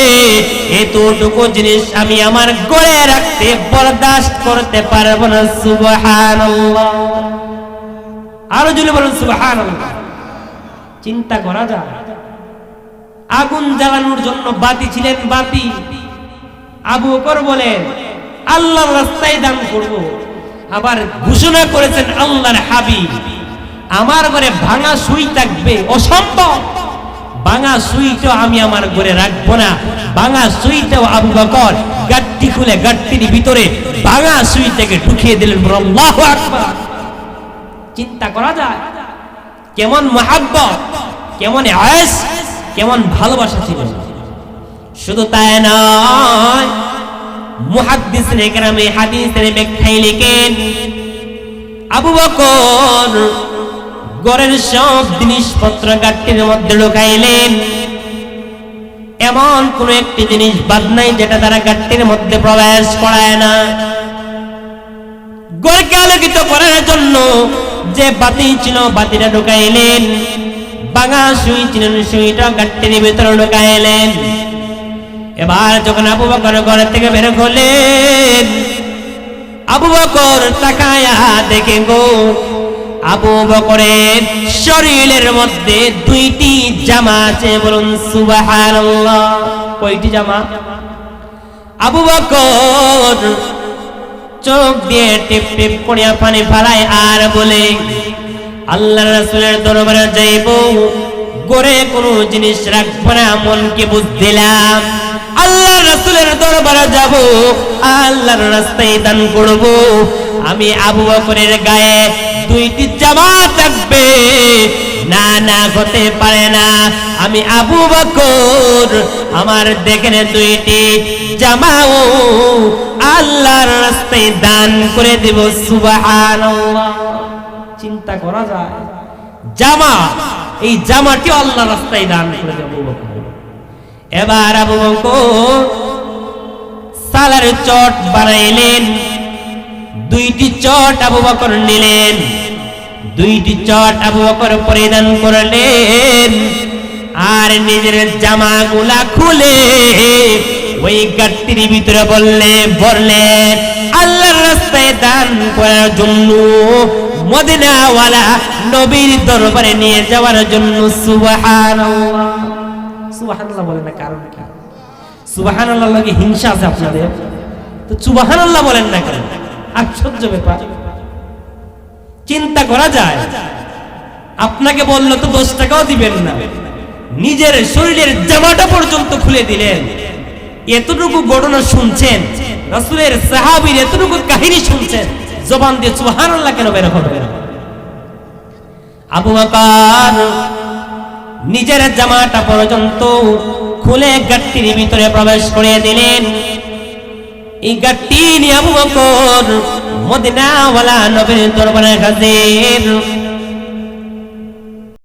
এতটুকু জিনিস আমি আমার ঘরে রাখতে বরদাস্ত করতে পারবো না। সুবহানাল্লাহ। আরো জোরে বলুন সুবহানাল্লাহ। চিন্তা করা যায়, আগুন জ্বালানোর জন্য বাতি ছিলেন, বাতি। আবু বকর বলেন আল্লাহর রাস্তায় দান করব, আবার ঘোষণা করেছেন আল্লাহর হাবিব আমার ঘরে ভাঙা সুই থাকবে, অসম্ভব। ভাঙা সুইটাও আমি আমার ঘরে রাখবো না। ভাঙা সুইটাও আবু বকর গাট্টি খুলে গাট্টির ভিতরে ভাঙা সুইটাকে ঢুকিয়ে দিলেন। আল্লাহু আকবার। চিন্তা করা যায় কেমন মুহাব্বত, কেমন আয়েশ, কেমন ভালোবাসা ছিল। শুধু তাই নয়, মুহাদ্দিসিনে কেরাম এই হাদিসের ব্যাখ্যায় লিখেন আবু বকর ঘরের সব জিনিসপত্র গাট্টির মধ্যে ঢুকাইলেন। এমন কোন একটি জিনিস বাদ নাই যেটা তারা গাট্টির মধ্যে প্রবেশ করায় না। ঘরকে আলোকিত করার জন্য যে বাতি ছিল বাতিটা ঢুকাইলেন, ভাঙা সুই ছিলেন সুইটা গাট্টির ভিতরে ঢুকাইলেন। এবার যখন আবু বকর ঘর থেকে বের হলেন, আবু বকর তাকায়া দেখে গো আবু বকরের শরীরের মধ্যে দুইটি জামা আছে। বলুন সুবহানাল্লাহ। কয়টি জামা? আবু বকর চোখ দিয়ে টিপ টিপ করে পানি ফেলায় আর বলে, আল্লাহর রাসূলের দরবারে যাইব, ঘরে কোনো জিনিস রাখবো না, মনকে বুঝ দিলাম। আল্লাহর রাসূলের দরবারে যাব, আল্লাহর রাস্তায় দান করব। আমি আবু বকরের গায়ে দুইটি জামা থাকবে না, না হতে পারে না। আমি আবু বকর আমার দেখেন দুইটি জামাও আল্লাহর রাস্তায় দান করে দেব। সুবহানাল্লাহ। চিন্তা করা যায়, জামা, এই জামাটি আল্লাহর রাস্তায় দান করে দেব আবু বকর। এবার আবু বকর সালার চট বানাইলেন। দুইটি চট আবু বকর নিলেন, দুইটি চট আবু বকর পরিধান করলেন, আর নিজের জামাগুলা খুলে ওই গাট্টির ভিতরে বললেন আল্লাহর রাস্তায় দান করার জন্য, মদিনাওয়ালা নবীর দরবারে নিয়ে যাওয়ার জন্য। সুবহানাল্লাহ, সুবহানাল্লাহ বলেন না, কারণ কি? সুবহানাল্লাহ লাগে হিংসা আছে আপনাদের? তো সুবহানাল্লাহ বলেন না কেন? আশ্চর্য ব্যাপার। চিন্তা করা যায়, আপনাকে বললো তো 10 টাকাও দিবেন না, নিজের শরীরের জামাটা পর্যন্ত খুলে দিলেন। এতটুকু ঘটনা শুনছেন, রাসূলের সাহাবীর এতটুকু কাহিনী শুনছেন, জবান দিয়ে সুবহানাল্লাহ কেন বের হবে না? আবু বকর নিজের জামাটা পর্যন্ত খুলে গাট্টির ভিতরে প্রবেশ করে দিলেন। এই গাট্টি নিয়ে আবু বকর মদিনাওয়ালা নবীর দরবারে হাজির।